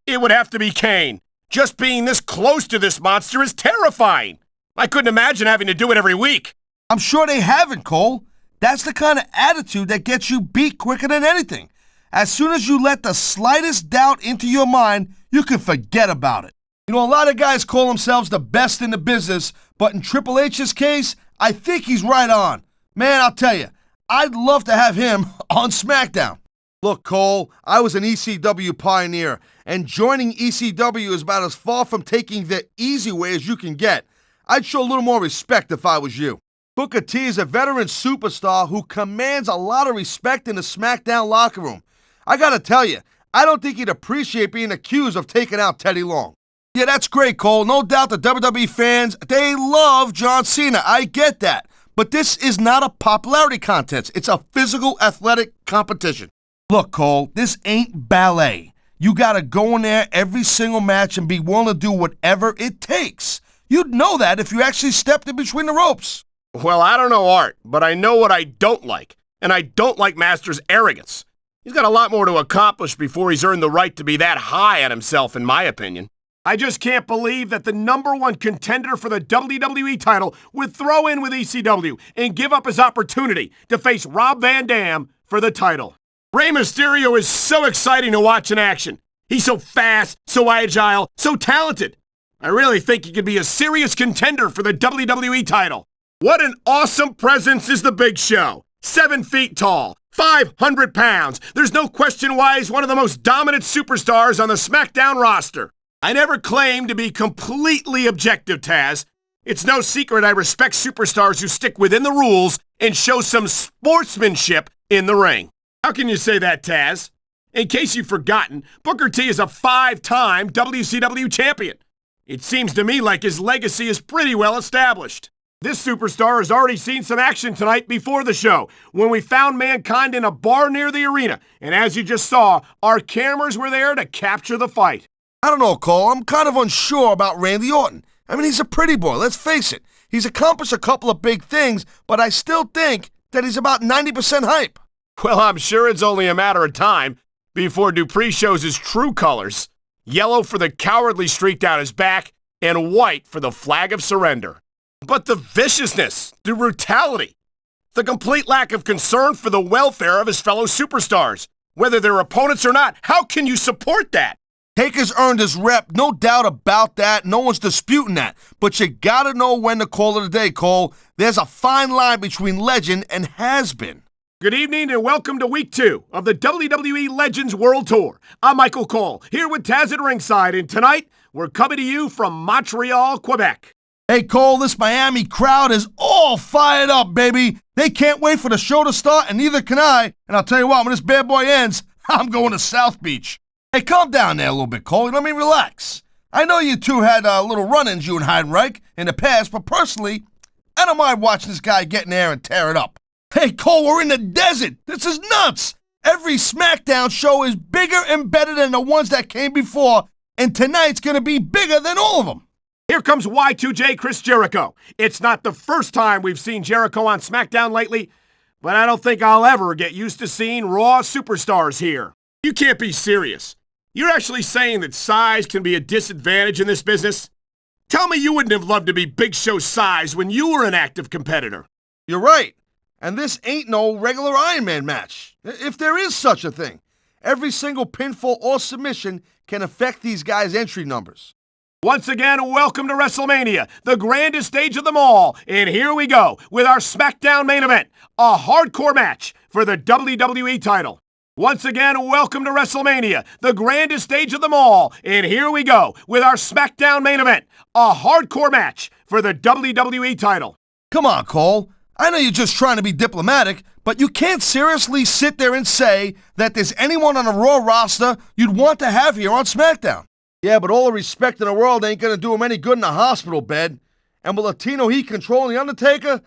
it would have to be Kane. Just being this close to this monster is terrifying. I couldn't imagine having to do it every week. I'm sure they haven't, Cole. That's the kind of attitude that gets you beat quicker than anything. As soon as you let the slightest doubt into your mind, you can forget about it. You know, a lot of guys call themselves the best in the business, but in Triple H's case, I think he's right on. Man, I'll tell you, I'd love to have him on SmackDown. Look, Cole, I was an ECW pioneer, and joining ECW is about as far from taking the easy way as you can get. I'd show a little more respect if I was you. Booker T is a veteran superstar who commands a lot of respect in the SmackDown locker room. I gotta tell you, I don't think he'd appreciate being accused of taking out Teddy Long. Yeah, that's great, Cole. No doubt the WWE fans, they love John Cena. I get that. But this is not a popularity contest. It's a physical athletic competition. Look, Cole, this ain't ballet. You gotta go in there every single match and be willing to do whatever it takes. You'd know that if you actually stepped in between the ropes. Well, I don't know Art, but I know what I don't like. And I don't like Master's arrogance. He's got a lot more to accomplish before he's earned the right to be that high on himself, in my opinion. I just can't believe that the #1 contender for the WWE title would throw in with ECW and give up his opportunity to face Rob Van Dam for the title. Rey Mysterio is so exciting to watch in action. He's so fast, so agile, so talented. I really think he could be a serious contender for the WWE title. What an awesome presence is the Big Show. 7 feet tall, 500 pounds. There's no question why he's one of the most dominant superstars on the Smackdown roster. I never claimed to be completely objective, Tazz. It's no secret I respect superstars who stick within the rules and show some sportsmanship in the ring. How can you say that, Tazz? In case you've forgotten, Booker T is a 5-time WCW champion. It seems to me like his legacy is pretty well established. This superstar has already seen some action tonight before the show, when we found Mankind in a bar near the arena. And as you just saw, our cameras were there to capture the fight. I don't know, Cole. I'm kind of unsure about Randy Orton. I mean, he's a pretty boy, let's face it. He's accomplished a couple of big things, but I still think that he's about 90% hype. Well, I'm sure it's only a matter of time before Dupree shows his true colors. Yellow for the cowardly streak down his back, and white for the flag of surrender. But the viciousness, the brutality, the complete lack of concern for the welfare of his fellow superstars, whether they're opponents or not, how can you support that? Taker's earned his rep, no doubt about that. No one's disputing that. But you gotta know when to call it a day, Cole. There's a fine line between legend and has-been. Good evening and welcome to Week 2 of the WWE Legends World Tour. I'm Michael Cole, here with Tazz at ringside, and tonight we're coming to you from Montreal, Quebec. Hey, Cole, this Miami crowd is all fired up, baby. They can't wait for the show to start, and neither can I. And I'll tell you what, when this bad boy ends, I'm going to South Beach. Hey, calm down there a little bit, Cole. Let me relax. I know you two had little run-ins, you and Heidenreich, in the past, but personally, I don't mind watching this guy get in there and tear it up. Hey, Cole, we're in the desert. This is nuts. Every Smackdown show is bigger and better than the ones that came before, and tonight's going to be bigger than all of them. Here comes Y2J Chris Jericho. It's not the first time we've seen Jericho on SmackDown lately, but I don't think I'll ever get used to seeing Raw superstars here. You can't be serious. You're actually saying that size can be a disadvantage in this business? Tell me you wouldn't have loved to be Big Show size when you were an active competitor. You're right. And this ain't no regular Iron Man match, if there is such a thing. Every single pinfall or submission can affect these guys' entry numbers. Once again, welcome to WrestleMania, the grandest stage of them all. And here we go with our SmackDown main event, a hardcore match for the WWE title. Once again, welcome to WrestleMania, the grandest stage of them all. And here we go with our SmackDown main event, a hardcore match for the WWE title. Come on, Cole. I know you're just trying to be diplomatic, but you can't seriously sit there and say that there's anyone on the Raw roster you'd want to have here on SmackDown. Yeah, but all the respect in the world ain't gonna do him any good in a hospital bed. And with Latino Heat controlling The Undertaker,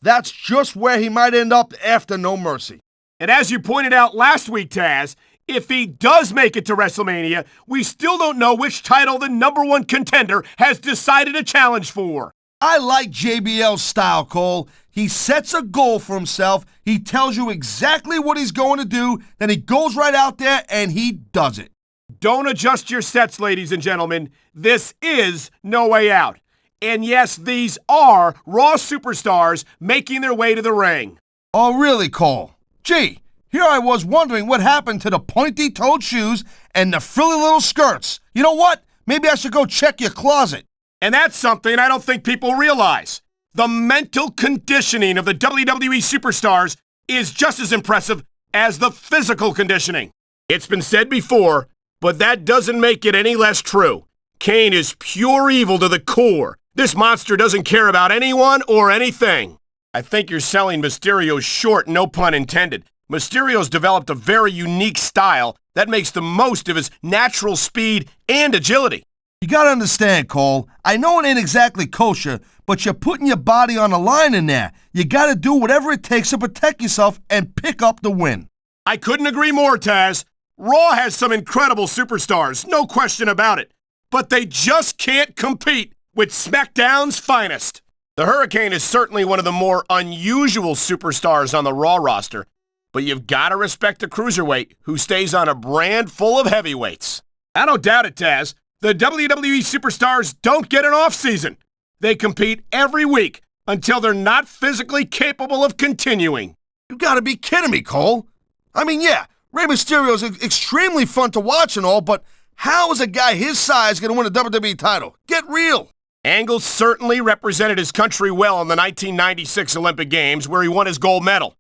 that's just where he might end up after No Mercy. And as you pointed out last week, Tazz, if he does make it to WrestleMania, we still don't know which title the #1 contender has decided to challenge for. I like JBL's style, Cole. He sets a goal for himself, he tells you exactly what he's going to do, then he goes right out there and he does it. Don't adjust your sets, ladies and gentlemen. This is No Way Out. And yes, these are Raw superstars making their way to the ring. Oh, really, Cole? Gee, here I was wondering what happened to the pointy-toed shoes and the frilly little skirts. You know what? Maybe I should go check your closet. And that's something I don't think people realize. The mental conditioning of the WWE superstars is just as impressive as the physical conditioning. It's been said before, but that doesn't make it any less true. Kane is pure evil to the core. This monster doesn't care about anyone or anything. I think you're selling Mysterio short, no pun intended. Mysterio's developed a very unique style that makes the most of his natural speed and agility. You gotta understand, Cole, I know it ain't exactly kosher, but you're putting your body on the line in there. You gotta do whatever it takes to protect yourself and pick up the win. I couldn't agree more, Tazz. Raw has some incredible superstars, no question about it. But they just can't compete with SmackDown's finest. The Hurricane is certainly one of the more unusual superstars on the Raw roster, but you've gotta respect the cruiserweight who stays on a brand full of heavyweights. I don't doubt it, Tazz. The WWE superstars don't get an off-season. They compete every week until they're not physically capable of continuing. You gotta be kidding me, Cole. I mean, yeah, Rey Mysterio's extremely fun to watch and all, but How is a guy his size going to win a WWE title? Get real. Angle certainly represented his country well in the 1996 Olympic Games, where he won his gold medal.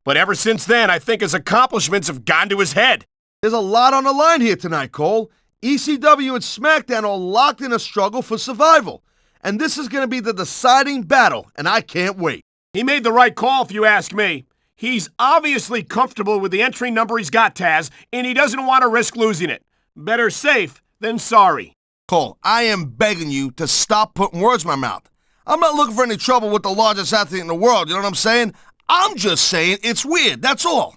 But ever since then, I think his accomplishments have gone to his head. There's a lot on the line here tonight, Cole. ECW and Smackdown are locked in a struggle for survival. And this is going to be the deciding battle, and I can't wait. He made the right call, if you ask me. He's obviously comfortable with the entry number he's got, Taz, and he doesn't want to risk losing it. Better safe than sorry. Cole, I am begging you to stop putting words in my mouth. I'm not looking for any trouble with the largest athlete in the world, you know what I'm saying? I'm just saying it's weird, that's all.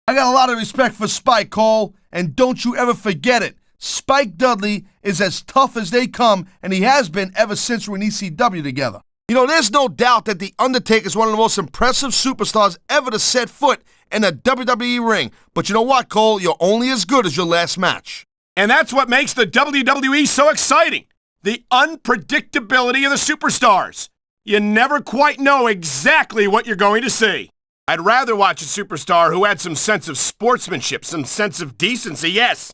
I got a lot of respect for Spike, Cole, and don't you ever forget it. Spike Dudley is as tough as they come, and he has been ever since we're in ECW together. You know, there's no doubt that The Undertaker is one of the most impressive superstars ever to set foot in a WWE ring. But you know what, Cole? You're only as good as your last match. And that's what makes the WWE so exciting. The unpredictability of the superstars. You never quite know exactly what you're going to see. I'd rather watch a superstar who had some sense of sportsmanship, some sense of decency, yes.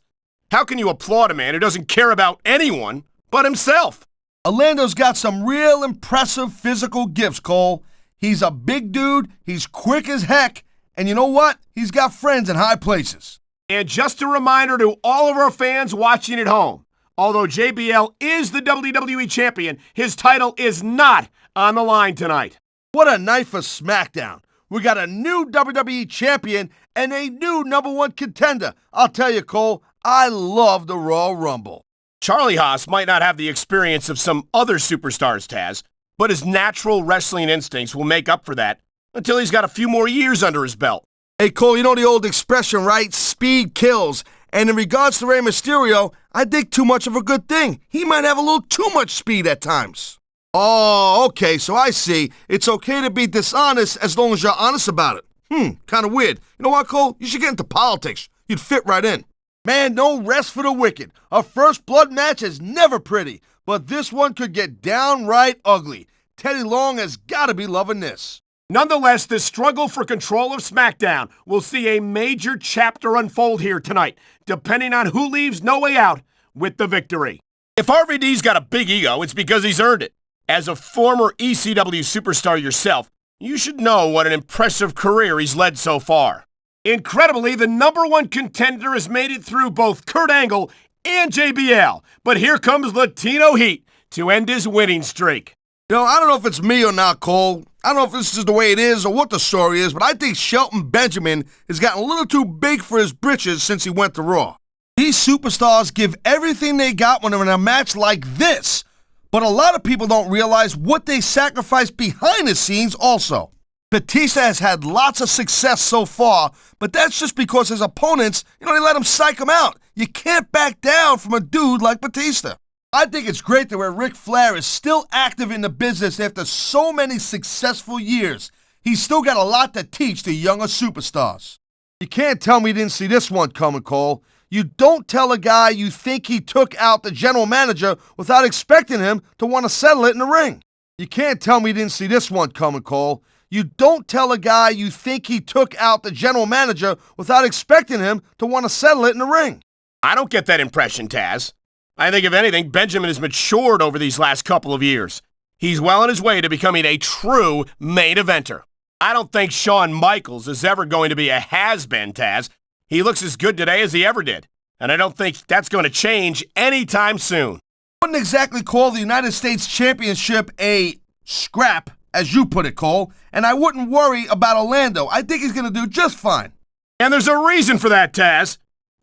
How can you applaud a man who doesn't care about anyone but himself? Orlando's got some real impressive physical gifts, Cole. He's a big dude, he's quick as heck, and you know what? He's got friends in high places. And just a reminder to all of our fans watching at home, although JBL is the WWE champion, his title is not on the line tonight. What a night for Smackdown. We got a new WWE champion and a new #1 contender. I'll tell you, Cole, I love the Royal Rumble. Charlie Haas might not have the experience of some other superstars, Taz, but his natural wrestling instincts will make up for that until he's got a few more years under his belt. Hey, Cole, you know the old expression, right? Speed kills. And in regards to Rey Mysterio, I think too much of a good thing. He might have a little too much speed at times. Oh, okay, so I see. It's okay to be dishonest as long as you're honest about it. Kind of weird. You know what, Cole? You should get into politics. You'd fit right in. Man, no rest for the wicked. A first blood match is never pretty, but this one could get downright ugly. Teddy Long has got to be loving this. Nonetheless, the struggle for control of SmackDown will see a major chapter unfold here tonight, depending on who leaves No Way Out with the victory. If RVD's got a big ego, it's because he's earned it. As a former ECW superstar yourself, you should know what an impressive career he's led so far. Incredibly, the #1 contender has made it through both Kurt Angle and JBL, but here comes Latino Heat to end his winning streak. You know, I don't know if it's me or not, Cole. I don't know if this is the way it is or what the story is, but I think Shelton Benjamin has gotten a little too big for his britches since he went to Raw. These superstars give everything they got when they're in a match like this, but a lot of people don't realize what they sacrifice behind the scenes also. Batista has had lots of success so far, but that's just because his opponents, they let him psych him out. You can't back down from a dude like Batista. I think it's great that where Ric Flair is still active in the business after so many successful years. He's still got a lot to teach the younger superstars. You can't tell me you didn't see this one coming, Cole. You don't tell a guy you think he took out the general manager without expecting him to want to settle it in the ring. You can't tell me you didn't see this one coming, Cole. You don't tell a guy you think he took out the general manager without expecting him to want to settle it in the ring. I don't get that impression, Taz. I think, if anything, Benjamin has matured over these last couple of years. He's well on his way to becoming a true main eventer. I don't think Shawn Michaels is ever going to be a has-been, Taz. He looks as good today as he ever did, and I don't think that's going to change anytime soon. I wouldn't exactly call the United States Championship a scrap, as you put it, Cole, and I wouldn't worry about Orlando. I think he's going to do just fine. And there's a reason for that, Taz.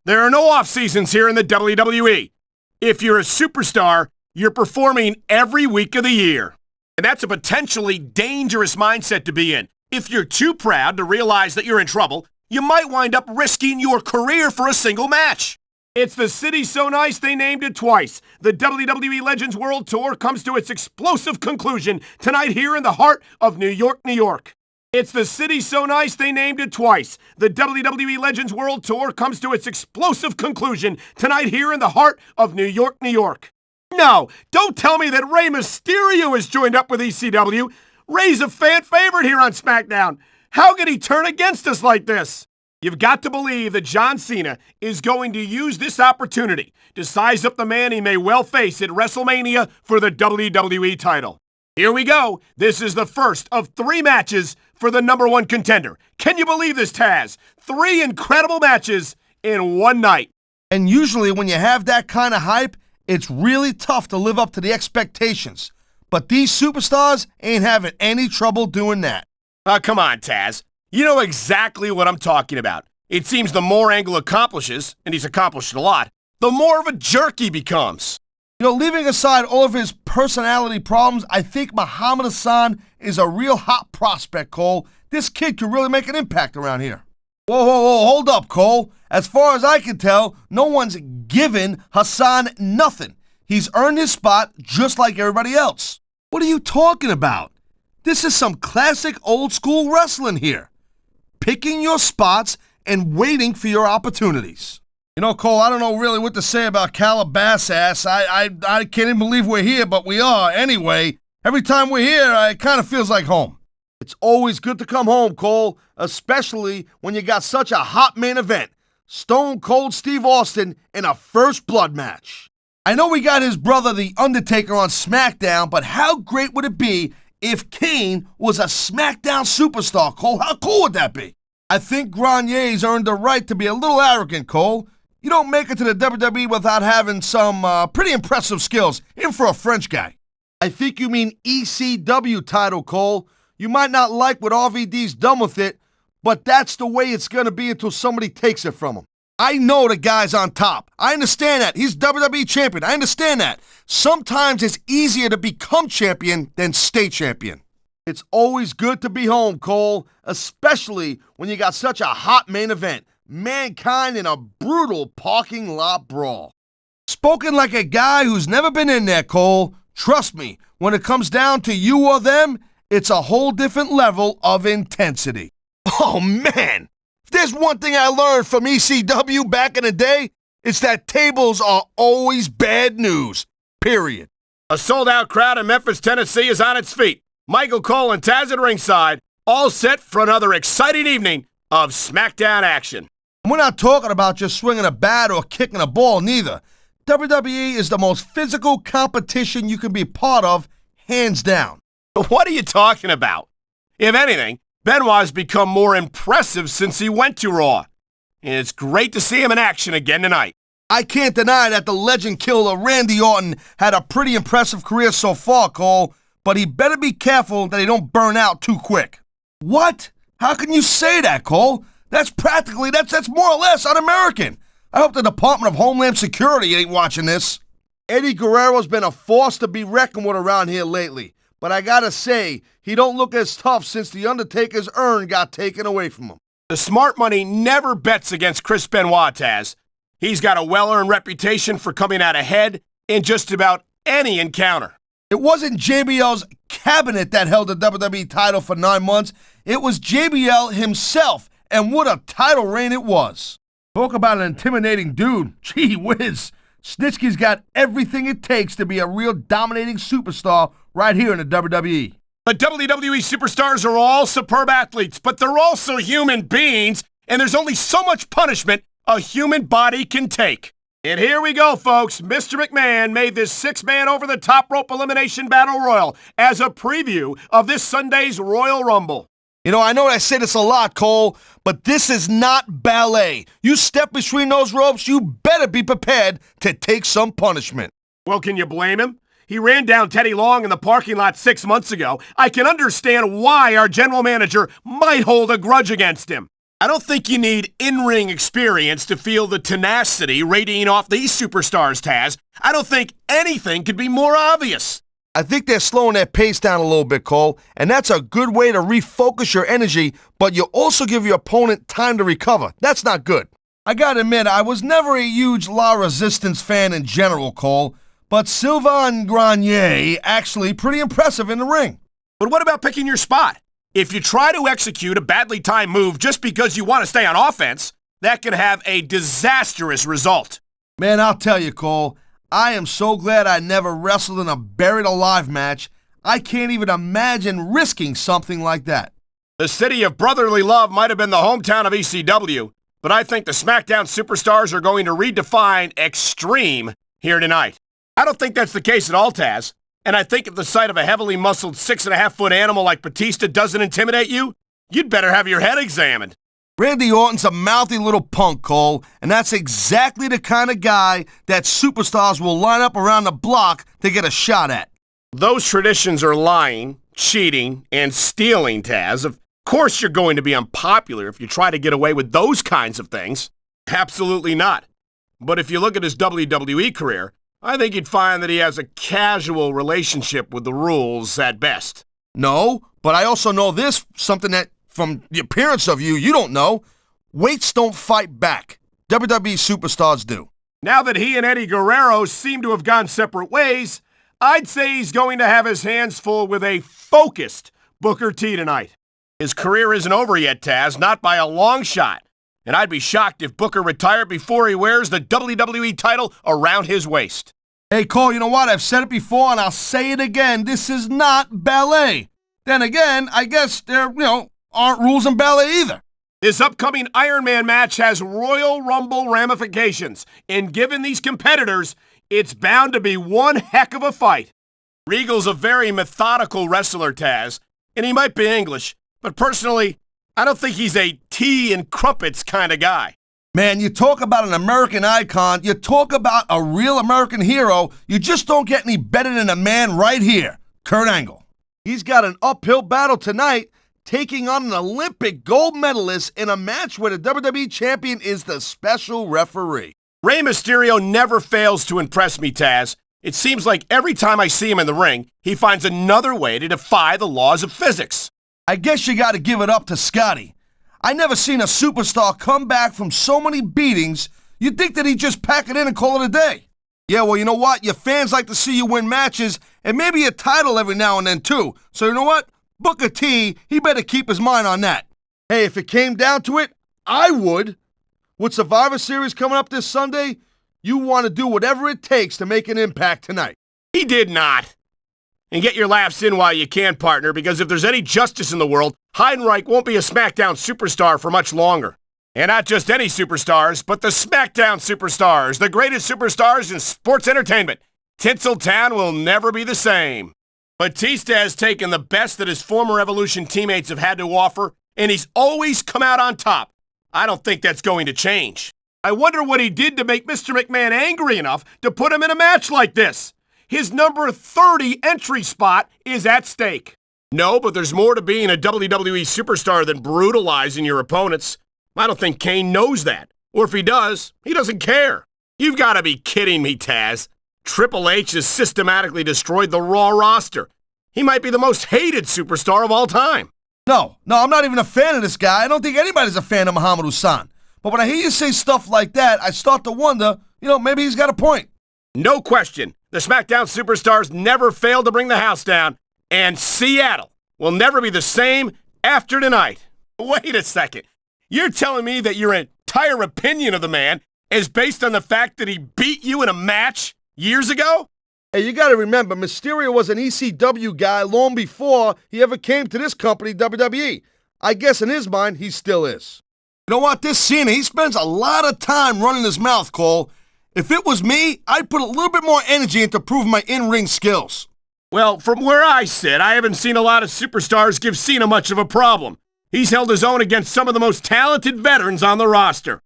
There are no off-seasons here in the WWE. If you're a superstar, you're performing every week of the year. And that's a potentially dangerous mindset to be in. If you're too proud to realize that you're in trouble, you might wind up risking your career for a single match. It's the city so nice they named it twice. The WWE Legends World Tour comes to its explosive conclusion tonight here in the heart of New York, New York. It's the city so nice they named it twice. The WWE Legends World Tour comes to its explosive conclusion tonight here in the heart of New York, New York. No, don't tell me that Rey Mysterio has joined up with ECW. Rey's a fan favorite here on SmackDown. How could he turn against us like this? You've got to believe that John Cena is going to use this opportunity to size up the man he may well face at WrestleMania for the WWE title. Here we go. This is the first of 3 matches for the number 1 contender. Can you believe this, Taz? 3 incredible matches in one night. And usually when you have that kind of hype, it's really tough to live up to the expectations. But these superstars ain't having any trouble doing that. Come on, Taz. You know exactly what I'm talking about. It seems the more Angle accomplishes, and he's accomplished a lot, the more of a jerk he becomes. You know, leaving aside all of his personality problems, I think Muhammad Hassan is a real hot prospect, Cole. This kid could really make an impact around here. Whoa, hold up, Cole. As far as I can tell, no one's given Hassan nothing. He's earned his spot just like everybody else. What are you talking about? This is some classic old school wrestling here. Picking your spots and waiting for your opportunities. You know, Cole, I don't know really what to say about Calabasas. I can't even believe we're here, but we are. Anyway, every time we're here, it kind of feels like home. It's always good to come home, Cole, especially when you got such a hot main event. Stone Cold Steve Austin in a first blood match. I know we got his brother, The Undertaker, on Smackdown, but how great would it be if Kane was a Smackdown superstar, Cole? How cool would that be? I think Granier's earned the right to be a little arrogant, Cole. You don't make it to the WWE without having some pretty impressive skills, even for a French guy. I think you mean ECW title, Cole. You might not like what RVD's done with it, but that's the way it's going to be until somebody takes it from him. I know the guy's on top. I understand that. He's WWE champion. I understand that. Sometimes it's easier to become champion than stay champion. It's always good to be home, Cole, especially when you got such a hot main event. Mankind in a brutal parking lot brawl. Spoken like a guy who's never been in there, Cole. Trust me, when it comes down to you or them, it's a whole different level of intensity. Oh, man! If there's one thing I learned from ECW back in the day, it's that tables are always bad news. Period. A sold-out crowd in Memphis, Tennessee is on its feet. Michael Cole and Tazz at ringside, all set for another exciting evening of SmackDown action. We're not talking about just swinging a bat or kicking a ball, neither. WWE is the most physical competition you can be part of, hands down. What are you talking about? If anything, Benoit's become more impressive since he went to Raw. And it's great to see him in action again tonight. I can't deny that the legend killer Randy Orton had a pretty impressive career so far, Cole, but he better be careful that he don't burn out too quick. What? How can you say that, Cole? That's more or less un-American. I hope the Department of Homeland Security ain't watching this. Eddie Guerrero's been a force to be reckoned with around here lately, but I gotta say, he don't look as tough since The Undertaker's urn got taken away from him. The smart money never bets against Chris Benoit, Taz. He's got a well-earned reputation for coming out ahead in just about any encounter. It wasn't JBL's cabinet that held the WWE title for 9 months. It was JBL himself, and what a title reign it was. Talk about an intimidating dude. Gee whiz. Snitsky's got everything it takes to be a real dominating superstar right here in the WWE. The WWE superstars are all superb athletes, but they're also human beings, and there's only so much punishment a human body can take. And here we go, folks. Mr. McMahon made this 6-man over-the-top rope elimination battle royal as a preview of this Sunday's Royal Rumble. You know, I know I say this a lot, Cole, but this is not ballet. You step between those ropes, you better be prepared to take some punishment. Well, can you blame him? He ran down Teddy Long in the parking lot 6 months ago. I can understand why our general manager might hold a grudge against him. I don't think you need in-ring experience to feel the tenacity radiating off these superstars, Taz. I don't think anything could be more obvious. I think they're slowing their pace down a little bit, Cole, and that's a good way to refocus your energy, but you also give your opponent time to recover. That's not good. I gotta admit, I was never a huge La Resistance fan in general, Cole, but Silva and Grenier actually pretty impressive in the ring. But what about picking your spot? If you try to execute a badly timed move just because you want to stay on offense, that can have a disastrous result. Man, I'll tell you, Cole, I am so glad I never wrestled in a buried alive match. I can't even imagine risking something like that. The city of brotherly love might have been the hometown of ECW, but I think the Smackdown superstars are going to redefine extreme here tonight. I don't think that's the case at all, Taz. And I think if the sight of a heavily muscled 6.5-foot animal like Batista doesn't intimidate you, you'd better have your head examined. Randy Orton's a mouthy little punk, Cole, and that's exactly the kind of guy that superstars will line up around the block to get a shot at. Those traditions are lying, cheating, and stealing, Taz. Of course you're going to be unpopular if you try to get away with those kinds of things. Absolutely not. But if you look at his WWE career, I think you'd find that he has a casual relationship with the rules at best. No, but I also know this, something that, from the appearance of you don't know. Weights don't fight back. WWE superstars do. Now that he and Eddie Guerrero seem to have gone separate ways, I'd say he's going to have his hands full with a focused Booker T tonight. His career isn't over yet, Taz, not by a long shot. And I'd be shocked if Booker retired before he wears the WWE title around his waist. Hey, Cole, you know what? I've said it before and I'll say it again. This is not ballet. Then again, I guess there, aren't rules in ballet either. This upcoming Iron Man match has Royal Rumble ramifications, and given these competitors, it's bound to be one heck of a fight. Regal's a very methodical wrestler, Taz, and he might be English, but personally, I don't think he's a tea and crumpets kind of guy. Man, you talk about an American icon, you talk about a real American hero, you just don't get any better than a man right here, Kurt Angle. He's got an uphill battle tonight, taking on an Olympic gold medalist in a match where the WWE champion is the special referee. Rey Mysterio never fails to impress me, Taz. It seems like every time I see him in the ring, he finds another way to defy the laws of physics. I guess you gotta give it up to Scotty. I never seen a superstar come back from so many beatings, you'd think that he'd just pack it in and call it a day. Yeah, well, you know what? Your fans like to see you win matches, and maybe a title every now and then, too. So you know what? Booker T, he better keep his mind on that. Hey, if it came down to it, I would. With Survivor Series coming up this Sunday, you want to do whatever it takes to make an impact tonight. He did not. And get your laughs in while you can, partner, because if there's any justice in the world, Heidenreich won't be a Smackdown superstar for much longer. And not just any superstars, but the Smackdown superstars, the greatest superstars in sports entertainment. Tinseltown will never be the same. Batista has taken the best that his former Evolution teammates have had to offer, and he's always come out on top. I don't think that's going to change. I wonder what he did to make Mr. McMahon angry enough to put him in a match like this. His number 30 entry spot is at stake. No, but there's more to being a WWE superstar than brutalizing your opponents. I don't think Kane knows that. Or if he does, he doesn't care. You've got to be kidding me, Taz. Triple H has systematically destroyed the Raw roster. He might be the most hated superstar of all time. No, I'm not even a fan of this guy. I don't think anybody's a fan of Muhammad Hassan. But when I hear you say stuff like that, I start to wonder, maybe he's got a point. No question. The SmackDown superstars never failed to bring the house down. And Seattle will never be the same after tonight. Wait a second. You're telling me that your entire opinion of the man is based on the fact that he beat you in a match years ago? Hey, you gotta remember, Mysterio was an ECW guy long before he ever came to this company, WWE. I guess in his mind, he still is. You know what? This Cena, he spends a lot of time running his mouth, Cole. If it was me, I'd put a little bit more energy into proving my in-ring skills. Well, from where I sit, I haven't seen a lot of superstars give Cena much of a problem. He's held his own against some of the most talented veterans on the roster.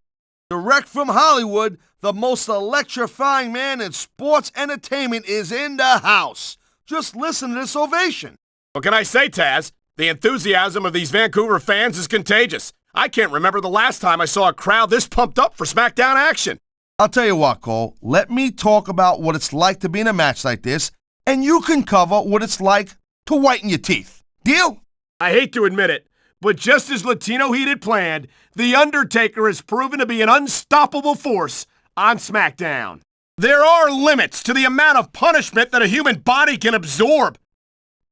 Direct from Hollywood, the most electrifying man in sports entertainment is in the house. Just listen to this ovation. What can I say, Taz? The enthusiasm of these Vancouver fans is contagious. I can't remember the last time I saw a crowd this pumped up for SmackDown action. I'll tell you what, Cole. Let me talk about what it's like to be in a match like this, and you can cover what it's like to whiten your teeth. Deal? I hate to admit it, but just as Latino Heat had planned, The Undertaker has proven to be an unstoppable force on SmackDown. There are limits to the amount of punishment that a human body can absorb.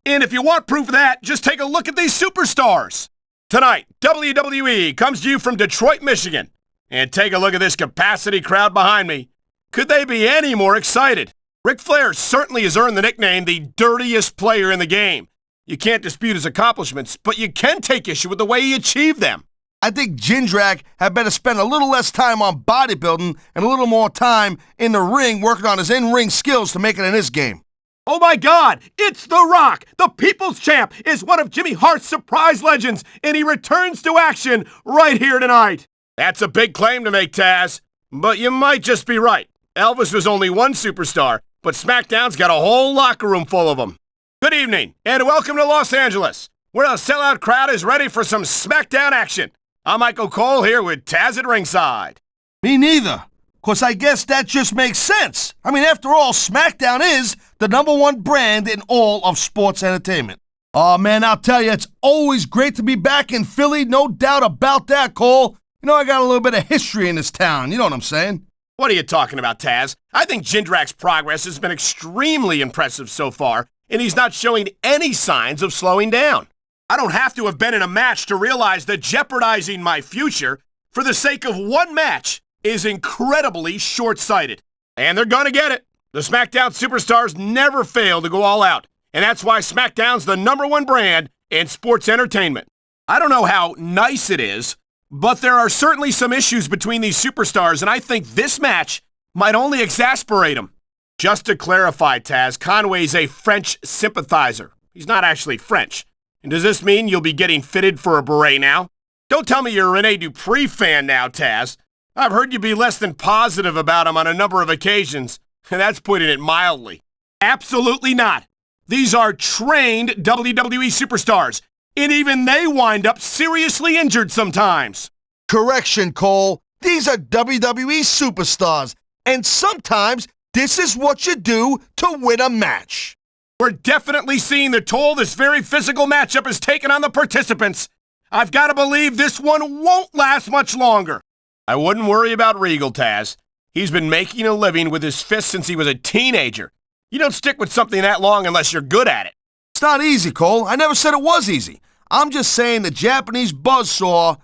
And if you want proof of that, just take a look at these superstars. Tonight, WWE comes to you from Detroit, Michigan. And take a look at this capacity crowd behind me. Could they be any more excited? Ric Flair certainly has earned the nickname the dirtiest player in the game. You can't dispute his accomplishments, but you can take issue with the way he achieved them. I think Jindrak had better spend a little less time on bodybuilding and a little more time in the ring working on his in-ring skills to make it in his game. Oh my God, it's The Rock! The People's Champ is one of Jimmy Hart's surprise legends, and he returns to action right here tonight. That's a big claim to make, Tazz. But you might just be right. Elvis was only one superstar, but SmackDown's got a whole locker room full of them. Good evening, and welcome to Los Angeles, where a sellout crowd is ready for some SmackDown action. I'm Michael Cole here with Tazz at ringside. Me neither. 'Cause I guess that just makes sense. I mean, after all, SmackDown is the #1 brand in all of sports entertainment. Oh man, I'll tell you, it's always great to be back in Philly, no doubt about that, Cole. You know, I got a little bit of history in this town, you know what I'm saying? What are you talking about, Tazz? I think Jindrak's progress has been extremely impressive so far, and he's not showing any signs of slowing down. I don't have to have been in a match to realize that jeopardizing my future for the sake of one match is incredibly short-sighted. And they're gonna get it. The SmackDown superstars never fail to go all out, and that's why SmackDown's the #1 brand in sports entertainment. I don't know how nice it is, but there are certainly some issues between these superstars, and I think this match might only exasperate them. Just to clarify, Tazz, Conway's a French sympathizer. He's not actually French. And does this mean you'll be getting fitted for a beret now? Don't tell me you're a Rene Dupree fan now, Tazz. I've heard you be less than positive about him on a number of occasions, and that's putting it mildly. Absolutely not. These are trained WWE superstars, and even they wind up seriously injured sometimes. Correction, Cole. These are WWE superstars, and sometimes this is what you do to win a match. We're definitely seeing the toll this very physical matchup has taken on the participants. I've got to believe this one won't last much longer. I wouldn't worry about Regal, Tazz. He's been making a living with his fists since he was a teenager. You don't stick with something that long unless you're good at it. It's not easy, Cole. I never said it was easy. I'm just saying the Japanese buzzsaw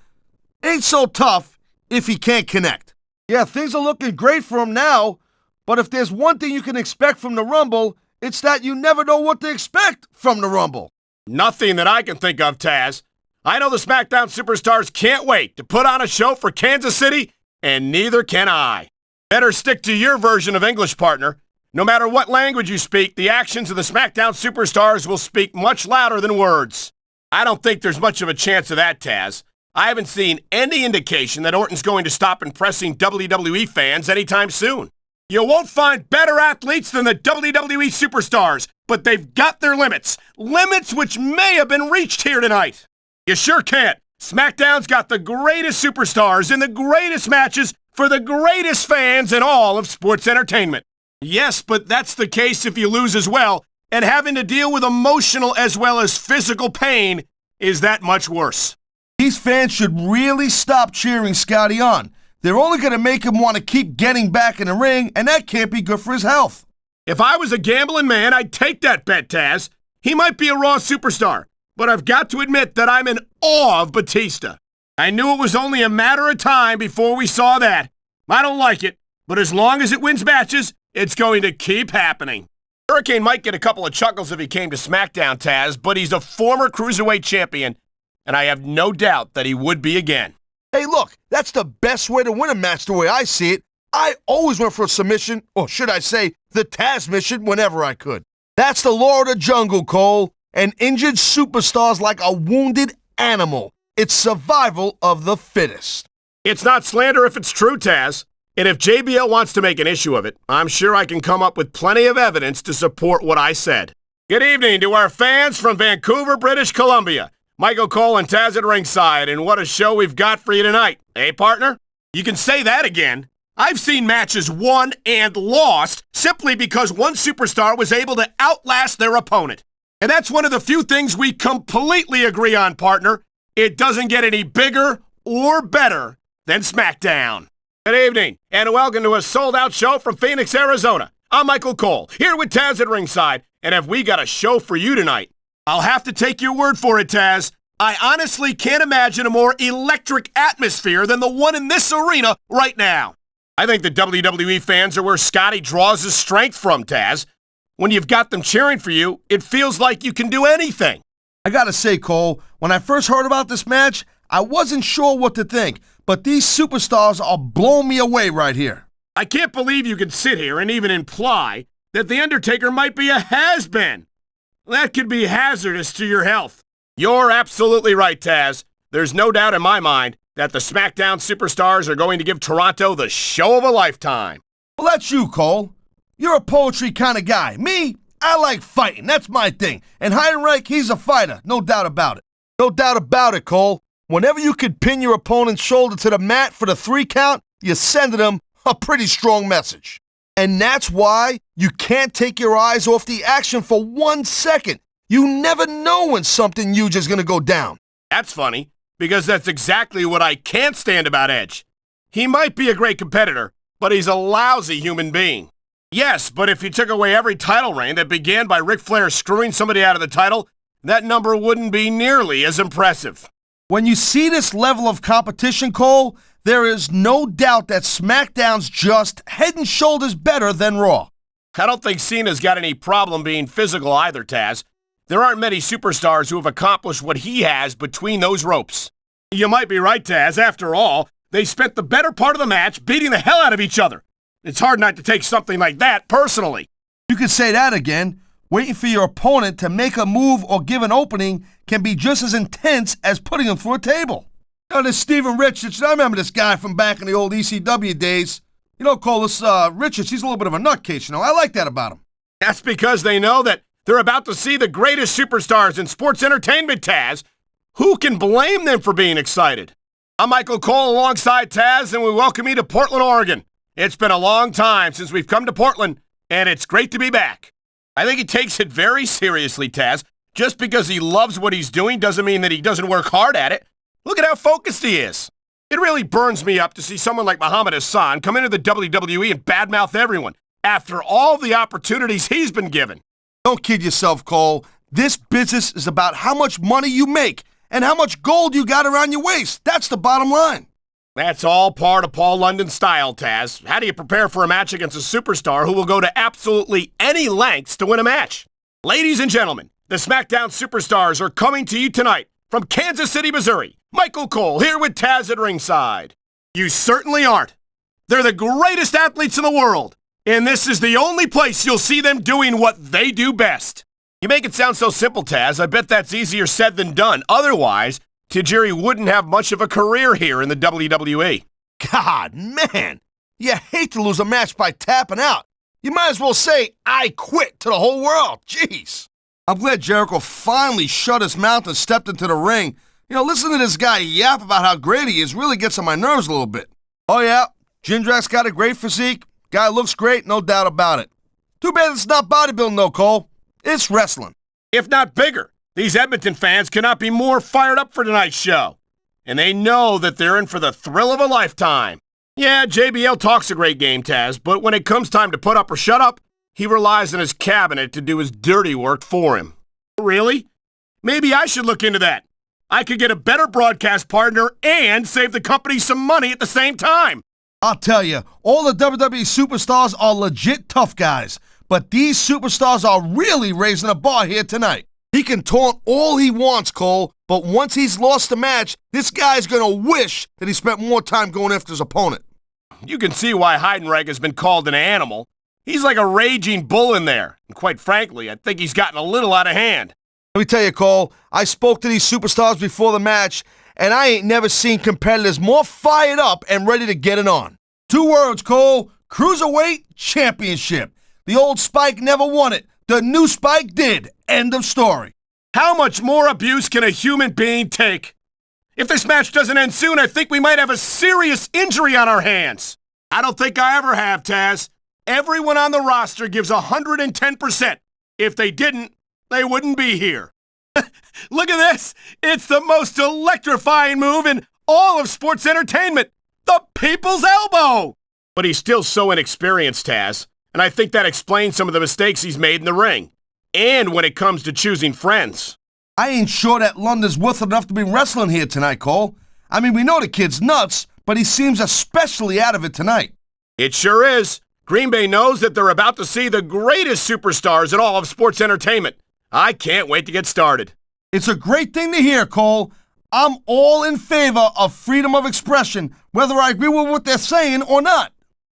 ain't so tough if he can't connect. Yeah, things are looking great for him now, but if there's one thing you can expect from the Rumble, it's that you never know what to expect from the Rumble. Nothing that I can think of, Tazz. I know the SmackDown superstars can't wait to put on a show for Kansas City, and neither can I. Better stick to your version of English, partner. No matter what language you speak, the actions of the SmackDown superstars will speak much louder than words. I don't think there's much of a chance of that, Tazz. I haven't seen any indication that Orton's going to stop impressing WWE fans anytime soon. You won't find better athletes than the WWE superstars, but they've got their limits. Limits which may have been reached here tonight. You sure can't. SmackDown's got the greatest superstars in the greatest matches for the greatest fans in all of sports entertainment. Yes, but that's the case if you lose as well, and having to deal with emotional as well as physical pain is that much worse. These fans should really stop cheering Scotty on. They're only going to make him want to keep getting back in the ring, and that can't be good for his health. If I was a gambling man, I'd take that bet, Tazz. He might be a Raw superstar, but I've got to admit that I'm in awe of Batista. I knew it was only a matter of time before we saw that. I don't like it, but as long as it wins matches, it's going to keep happening. Hurricane might get a couple of chuckles if he came to SmackDown, Tazz, but he's a former Cruiserweight champion, and I have no doubt that he would be again. Hey, look, that's the best way to win a match the way I see it. I always went for a submission, or should I say, the Tazz mission whenever I could. That's the law of the jungle, Cole. An injured superstar's like a wounded animal. It's survival of the fittest. It's not slander if it's true, Tazz. And if JBL wants to make an issue of it, I'm sure I can come up with plenty of evidence to support what I said. Good evening to our fans from Vancouver, British Columbia. Michael Cole and Tazz at ringside, and what a show we've got for you tonight. Eh, partner? You can say that again. I've seen matches won and lost simply because one superstar was able to outlast their opponent. And that's one of the few things we completely agree on, partner. It doesn't get any bigger or better than SmackDown. Good evening, and welcome to a sold-out show from Phoenix, Arizona. I'm Michael Cole, here with Tazz at ringside, and have we got a show for you tonight? I'll have to take your word for it, Tazz. I honestly can't imagine a more electric atmosphere than the one in this arena right now. I think the WWE fans are where Scotty draws his strength from, Tazz. When you've got them cheering for you, it feels like you can do anything. I gotta say, Cole, when I first heard about this match, I wasn't sure what to think, but these superstars are blowing me away right here. I can't believe you can sit here and even imply that The Undertaker might be a has-been. That could be hazardous to your health. You're absolutely right, Tazz. There's no doubt in my mind that the Smackdown superstars are going to give Toronto the show of a lifetime. Well, that's you, Cole. You're a poetry kind of guy. Me, I like fighting. That's my thing. And Heidenreich, he's a fighter. No doubt about it. No doubt about it, Cole. Whenever you could pin your opponent's shoulder to the mat for the 3 count, you're sending them a pretty strong message. And that's why you can't take your eyes off the action for 1 second. You never know when something huge is going to go down. That's funny, because that's exactly what I can't stand about Edge. He might be a great competitor, but he's a lousy human being. Yes, but if he took away every title reign that began by Ric Flair screwing somebody out of the title, that number wouldn't be nearly as impressive. When you see this level of competition, Cole, there is no doubt that SmackDown's just head and shoulders better than Raw. I don't think Cena's got any problem being physical either, Tazz. There aren't many superstars who have accomplished what he has between those ropes. You might be right, Tazz. After all, they spent the better part of the match beating the hell out of each other. It's hard not to take something like that personally. You could say that again. Waiting for your opponent to make a move or give an opening can be just as intense as putting them through a table. You know, this Steven Richards, I remember this guy from back in the old ECW days. You know, Cole, this Richards, he's a little bit of a nutcase, you know. I like that about him. That's because they know that they're about to see the greatest superstars in sports entertainment, Tazz. Who can blame them for being excited? I'm Michael Cole alongside Tazz, and we welcome you to Portland, Oregon. It's been a long time since we've come to Portland, and it's great to be back. I think he takes it very seriously, Tazz. Just because he loves what he's doing doesn't mean that he doesn't work hard at it. Look at how focused he is. It really burns me up to see someone like Muhammad Hassan come into the WWE and badmouth everyone after all the opportunities he's been given. Don't kid yourself, Cole. This business is about how much money you make and how much gold you got around your waist. That's the bottom line. That's all part of Paul London's style, Tazz. How do you prepare for a match against a superstar who will go to absolutely any lengths to win a match? Ladies and gentlemen, the SmackDown superstars are coming to you tonight from Kansas City, Missouri. Michael Cole here with Tazz at ringside. You certainly aren't. They're the greatest athletes in the world, and this is the only place you'll see them doing what they do best. You make it sound so simple, Tazz. I bet that's easier said than done. Otherwise, Tajiri wouldn't have much of a career here in the WWE. God, man, you hate to lose a match by tapping out. You might as well say, I quit to the whole world. Jeez. I'm glad Jericho finally shut his mouth and stepped into the ring. You know, listen to this guy yap about how great he is really gets on my nerves a little bit. Oh, yeah, Jindrak's got a great physique. Guy looks great, no doubt about it. Too bad it's not bodybuilding, though, Cole. It's wrestling. If not bigger. These Edmonton fans cannot be more fired up for tonight's show. And they know that they're in for the thrill of a lifetime. Yeah, JBL talks a great game, Tazz, but when it comes time to put up or shut up, he relies on his cabinet to do his dirty work for him. Really? Maybe I should look into that. I could get a better broadcast partner and save the company some money at the same time. I'll tell you, all the WWE superstars are legit tough guys, but these superstars are really raising the bar here tonight. He can taunt all he wants, Cole, but once he's lost the match, this guy's gonna wish that he spent more time going after his opponent. You can see why Heidenreich has been called an animal. He's like a raging bull in there, and quite frankly, I think he's gotten a little out of hand. Let me tell you, Cole, I spoke to these superstars before the match, and I ain't never seen competitors more fired up and ready to get it on. 2 words, Cole, Cruiserweight Championship. The old Spike never won it. The new Spike did. End of story. How much more abuse can a human being take? If this match doesn't end soon, I think we might have a serious injury on our hands. I don't think I ever have, Tazz. Everyone on the roster gives 110%. If they didn't, they wouldn't be here. Look at this. It's the most electrifying move in all of sports entertainment. The people's elbow. But he's still so inexperienced, Tazz. And I think that explains some of the mistakes he's made in the ring. And when it comes to choosing friends. I ain't sure that London's worth enough to be wrestling here tonight, Cole. I mean, we know the kid's nuts, but he seems especially out of it tonight. It sure is. Green Bay knows that they're about to see the greatest superstars in all of sports entertainment. I can't wait to get started. It's a great thing to hear, Cole. I'm all in favor of freedom of expression, whether I agree with what they're saying or not.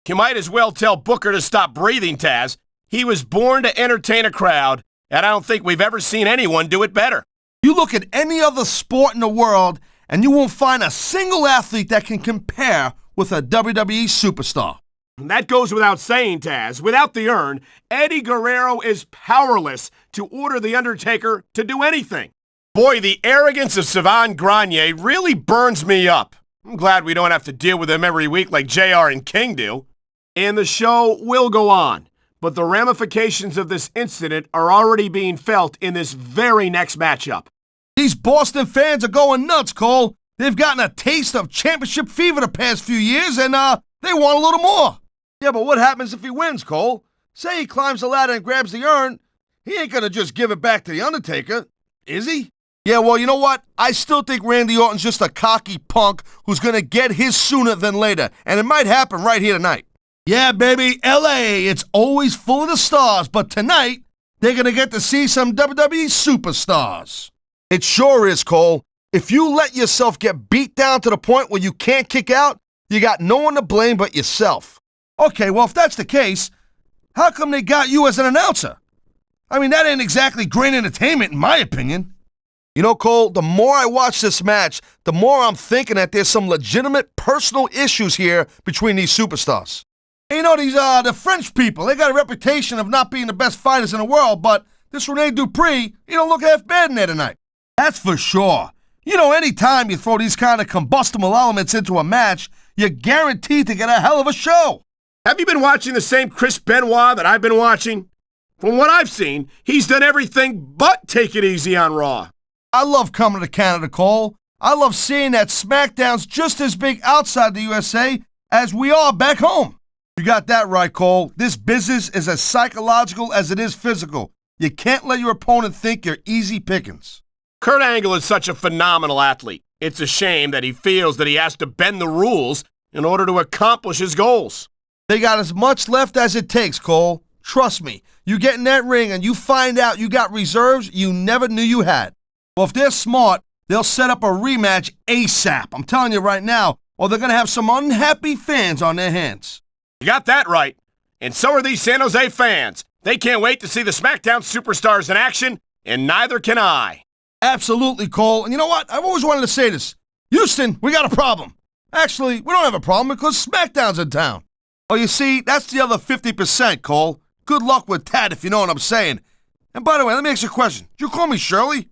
You might as well tell Booker to stop breathing, Tazz. He was born to entertain a crowd, and I don't think we've ever seen anyone do it better. You look at any other sport in the world, and you won't find a single athlete that can compare with a WWE superstar. And that goes without saying, Tazz. Without the urn, Eddie Guerrero is powerless to order The Undertaker to do anything. Boy, the arrogance of Savan Grenier really burns me up. I'm glad we don't have to deal with him every week like JR and King do. And the show will go on, but the ramifications of this incident are already being felt in this very next matchup. These Boston fans are going nuts, Cole. They've gotten a taste of championship fever the past few years, and they want a little more. Yeah, but what happens if he wins, Cole? Say he climbs the ladder and grabs the urn. He ain't gonna just give it back to The Undertaker, is he? Yeah, well, you know what? I still think Randy Orton's just a cocky punk who's gonna get his sooner than later, and it might happen right here tonight. Yeah, baby, LA, it's always full of the stars, but tonight, they're gonna get to see some WWE superstars. It sure is, Cole. If you let yourself get beat down to the point where you can't kick out, you got no one to blame but yourself. Okay, well, if that's the case, how come they got you as an announcer? I mean, that ain't exactly great entertainment, in my opinion. You know, Cole, the more I watch this match, the more I'm thinking that there's some legitimate personal issues here between these superstars. And you know, the French people, they got a reputation of not being the best fighters in the world, but this Rene Dupree, he don't look half bad in there tonight. That's for sure. You know, anytime you throw these kind of combustible elements into a match, you're guaranteed to get a hell of a show. Have you been watching the same Chris Benoit that I've been watching? From what I've seen, he's done everything but take it easy on Raw. I love coming to Canada, Cole. I love seeing that Smackdown's just as big outside the USA as we are back home. You got that right, Cole. This business is as psychological as it is physical. You can't let your opponent think you're easy pickings. Kurt Angle is such a phenomenal athlete. It's a shame that he feels that he has to bend the rules in order to accomplish his goals. They got as much left as it takes, Cole. Trust me, you get in that ring and you find out you got reserves you never knew you had. Well, if they're smart, they'll set up a rematch ASAP. I'm telling you right now, or they're going to have some unhappy fans on their hands. You got that right. And so are these San Jose fans. They can't wait to see the Smackdown superstars in action, and neither can I. Absolutely, Cole. And you know what? I've always wanted to say this. Houston, we got a problem. Actually, we don't have a problem because SmackDown's in town. Oh, you see, that's the other 50%, Cole. Good luck with that, if you know what I'm saying. And by the way, let me ask you a question. Did you call me Shirley?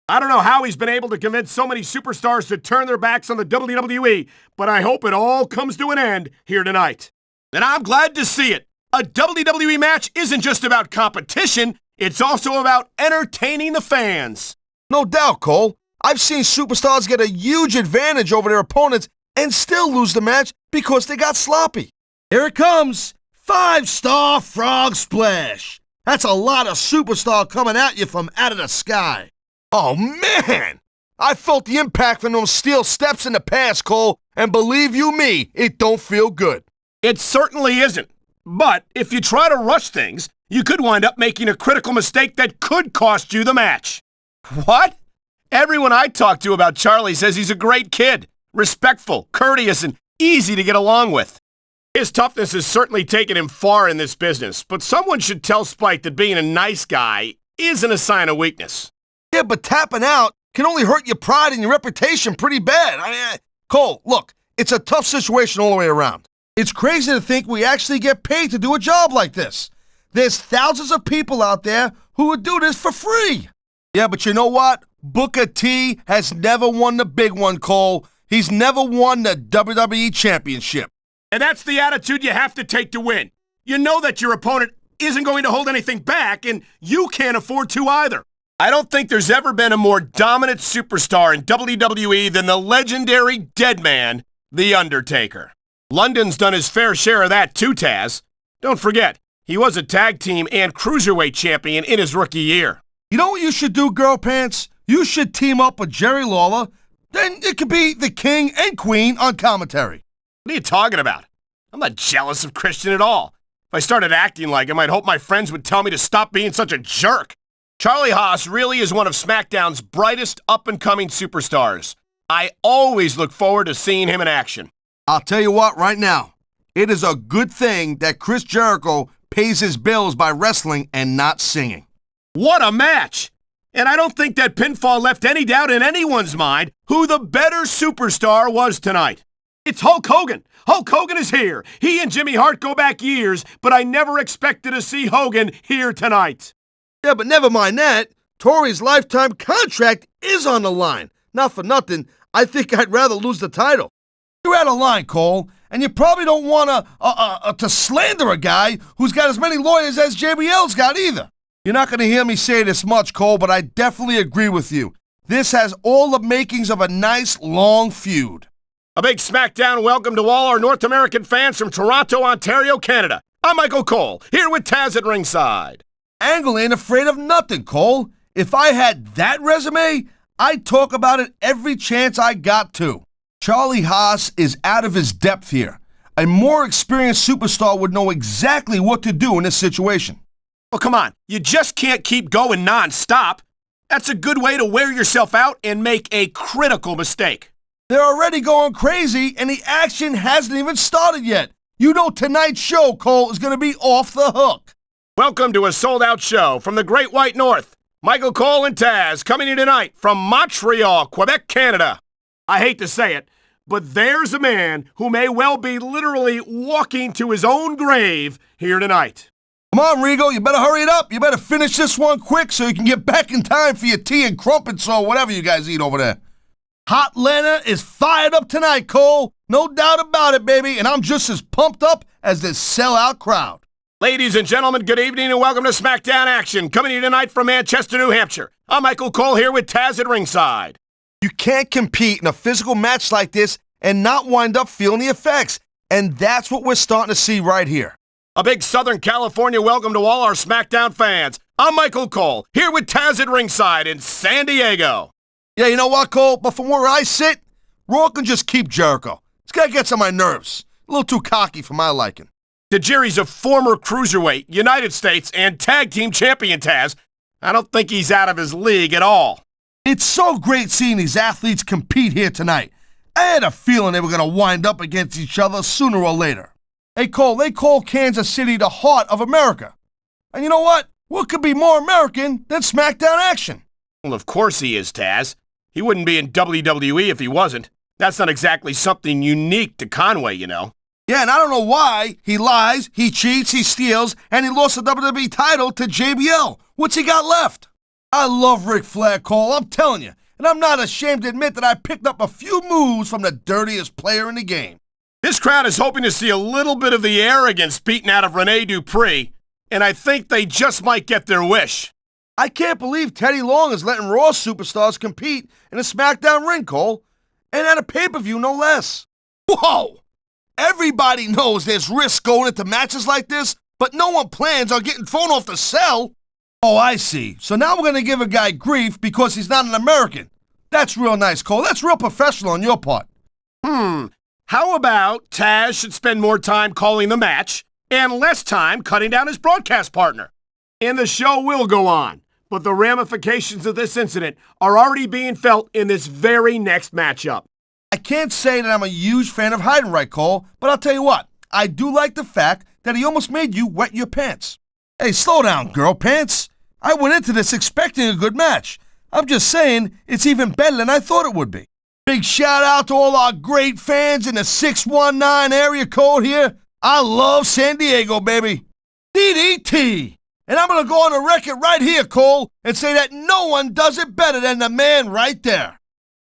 I don't know how he's been able to convince so many superstars to turn their backs on the WWE, but I hope it all comes to an end here tonight. And I'm glad to see it. A WWE match isn't just about competition, it's also about entertaining the fans. No doubt, Cole. I've seen superstars get a huge advantage over their opponents and still lose the match because they got sloppy. Here it comes. 5-star frog splash. That's a lot of superstar coming at you from out of the sky. Oh, man! I felt the impact from those steel steps in the past, Cole, and believe you me, it don't feel good. It certainly isn't. But if you try to rush things, you could wind up making a critical mistake that could cost you the match. What? Everyone I talk to about Charlie says he's a great kid, respectful, courteous, and easy to get along with. His toughness has certainly taken him far in this business, but someone should tell Spike that being a nice guy isn't a sign of weakness. Yeah, but tapping out can only hurt your pride and your reputation pretty bad. Cole, look, it's a tough situation all the way around. It's crazy to think we actually get paid to do a job like this. There's thousands of people out there who would do this for free. Yeah, but you know what? Booker T has never won the big one, Cole. He's never won the WWE Championship. And that's the attitude you have to take to win. You know that your opponent isn't going to hold anything back, and you can't afford to either. I don't think there's ever been a more dominant superstar in WWE than the legendary dead man, The Undertaker. London's done his fair share of that too, Tazz. Don't forget, he was a tag team and cruiserweight champion in his rookie year. You know what you should do, Girl Pants? You should team up with Jerry Lawler. Then it could be the King and Queen on commentary. What are you talking about? I'm not jealous of Christian at all. If I started acting like him, I'd hope my friends would tell me to stop being such a jerk. Charlie Haas really is one of SmackDown's brightest up-and-coming superstars. I always look forward to seeing him in action. I'll tell you what right now. It is a good thing that Chris Jericho pays his bills by wrestling and not singing. What a match! And I don't think that pinfall left any doubt in anyone's mind who the better superstar was tonight. It's Hulk Hogan. Hulk Hogan is here. He and Jimmy Hart go back years, but I never expected to see Hogan here tonight. Yeah, but never mind that. Tori's lifetime contract is on the line. Not for nothing, I think I'd rather lose the title. You're out of line, Cole, and you probably don't want to slander a guy who's got as many lawyers as JBL's got either. You're not going to hear me say this much, Cole, but I definitely agree with you. This has all the makings of a nice, long feud. A big Smackdown welcome to all our North American fans from Toronto, Ontario, Canada. I'm Michael Cole, here with Tazz at ringside. Angle ain't afraid of nothing, Cole. If I had that resume, I'd talk about it every chance I got to. Charlie Haas is out of his depth here. A more experienced superstar would know exactly what to do in this situation. Well, come on. You just can't keep going non-stop. That's a good way to wear yourself out and make a critical mistake. They're already going crazy, and the action hasn't even started yet. You know tonight's show, Cole, is going to be off the hook. Welcome to a sold-out show from the Great White North. Michael Cole and Tazz coming in tonight from Montreal, Quebec, Canada. I hate to say it, but there's a man who may well be literally walking to his own grave here tonight. Come on, Rigo, you better hurry it up. You better finish this one quick so you can get back in time for your tea and crumpets or whatever you guys eat over there. Hot Lana is fired up tonight, Cole. No doubt about it, baby, and I'm just as pumped up as this sellout crowd. Ladies and gentlemen, good evening and welcome to Smackdown Action, coming to you tonight from Manchester, New Hampshire. I'm Michael Cole here with Tazz at ringside. You can't compete in a physical match like this and not wind up feeling the effects, and that's what we're starting to see right here. A big Southern California welcome to all our Smackdown fans. I'm Michael Cole, here with Tazz at ringside in San Diego. Yeah, you know what, Cole? But from where I sit, Raw can just keep Jericho. This guy gets on my nerves. A little too cocky for my liking. Tajiri's a former Cruiserweight, United States, and Tag Team Champion, Tazz. I don't think he's out of his league at all. It's so great seeing these athletes compete here tonight. I had a feeling they were going to wind up against each other sooner or later. Hey, Cole, they call Kansas City the heart of America. And you know what? What could be more American than Smackdown action? Well, of course he is, Tazz. He wouldn't be in WWE if he wasn't. That's not exactly something unique to Conway, you know. Yeah, and I don't know why he lies, he cheats, he steals, and he lost the WWE title to JBL. What's he got left? I love Ric Flair, Cole, I'm telling you. And I'm not ashamed to admit that I picked up a few moves from the dirtiest player in the game. This crowd is hoping to see a little bit of the arrogance beaten out of Rene Dupree, and I think they just might get their wish. I can't believe Teddy Long is letting Raw superstars compete in a SmackDown ring, Cole, and at a pay-per-view no less. Whoa! Everybody knows there's risk going into matches like this, but no one plans on getting thrown off the cell. Oh, I see. So now we're going to give a guy grief because he's not an American. That's real nice, Cole. That's real professional on your part. How about Tazz should spend more time calling the match and less time cutting down his broadcast partner? And the show will go on, but the ramifications of this incident are already being felt in this very next matchup. I can't say that I'm a huge fan of Heidenreich, Cole, but I'll tell you what. I do like the fact that he almost made you wet your pants. Hey, slow down, girl pants. I went into this expecting a good match. I'm just saying it's even better than I thought it would be. Big shout out to all our great fans in the 619 area code here. I love San Diego, baby. DDT. And I'm going to go on the record right here, Cole, and say that no one does it better than the man right there.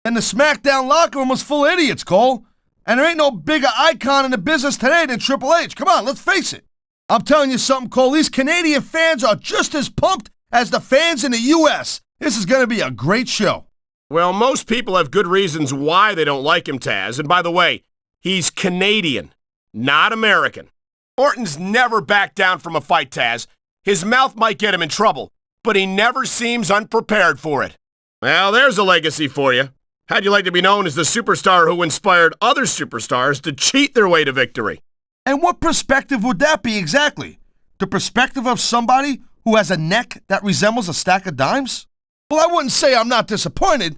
And the SmackDown locker room was full of idiots, Cole. And there ain't no bigger icon in the business today than Triple H. Come on, let's face it. I'm telling you something, Cole. These Canadian fans are just as pumped as the fans in the U.S. This is going to be a great show. Well, most people have good reasons why they don't like him, Tazz. And by the way, he's Canadian, not American. Orton's never backed down from a fight, Tazz. His mouth might get him in trouble, but he never seems unprepared for it. Well, there's a legacy for you. How'd you like to be known as the superstar who inspired other superstars to cheat their way to victory? And what perspective would that be exactly? The perspective of somebody who has a neck that resembles a stack of dimes? Well, I wouldn't say I'm not disappointed,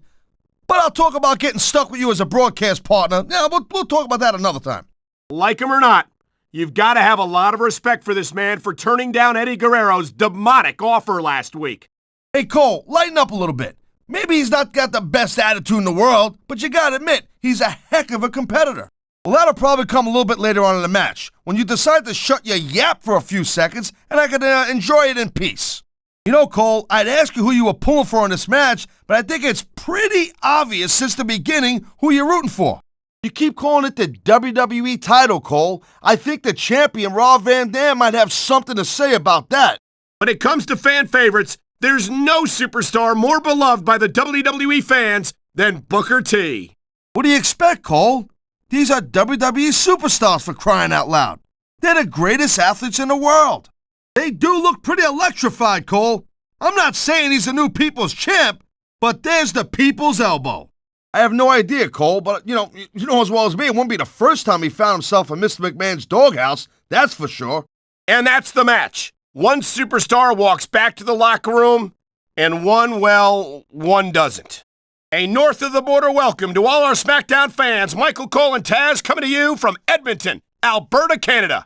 But I'll talk about getting stuck with you as a broadcast partner. Yeah, we'll talk about that another time. Like him or not, you've got to have a lot of respect for this man for turning down Eddie Guerrero's demonic offer last week. Hey, Cole, lighten up a little bit. Maybe he's not got the best attitude in the world, but you gotta admit, he's a heck of a competitor. Well, that'll probably come a little bit later on in the match, when you decide to shut your yap for a few seconds, and I can enjoy it in peace. You know, Cole, I'd ask you who you were pulling for in this match, but I think it's pretty obvious since the beginning who you're rooting for. You keep calling it the WWE title, Cole. I think the champion, Rob Van Dam, might have something to say about that. When it comes to fan favorites, there's no superstar more beloved by the WWE fans than Booker T. What do you expect, Cole? These are WWE superstars, for crying out loud. They're the greatest athletes in the world. They do look pretty electrified, Cole. I'm not saying he's the new People's Champ, but there's the People's Elbow. I have no idea, Cole, but you know as well as me, it wouldn't be the first time he found himself in Mr. McMahon's doghouse, that's for sure. And that's the match. One superstar walks back to the locker room, and one doesn't. A north of the border welcome to all our Smackdown fans. Michael Cole and Tazz coming to you from Edmonton, Alberta, Canada.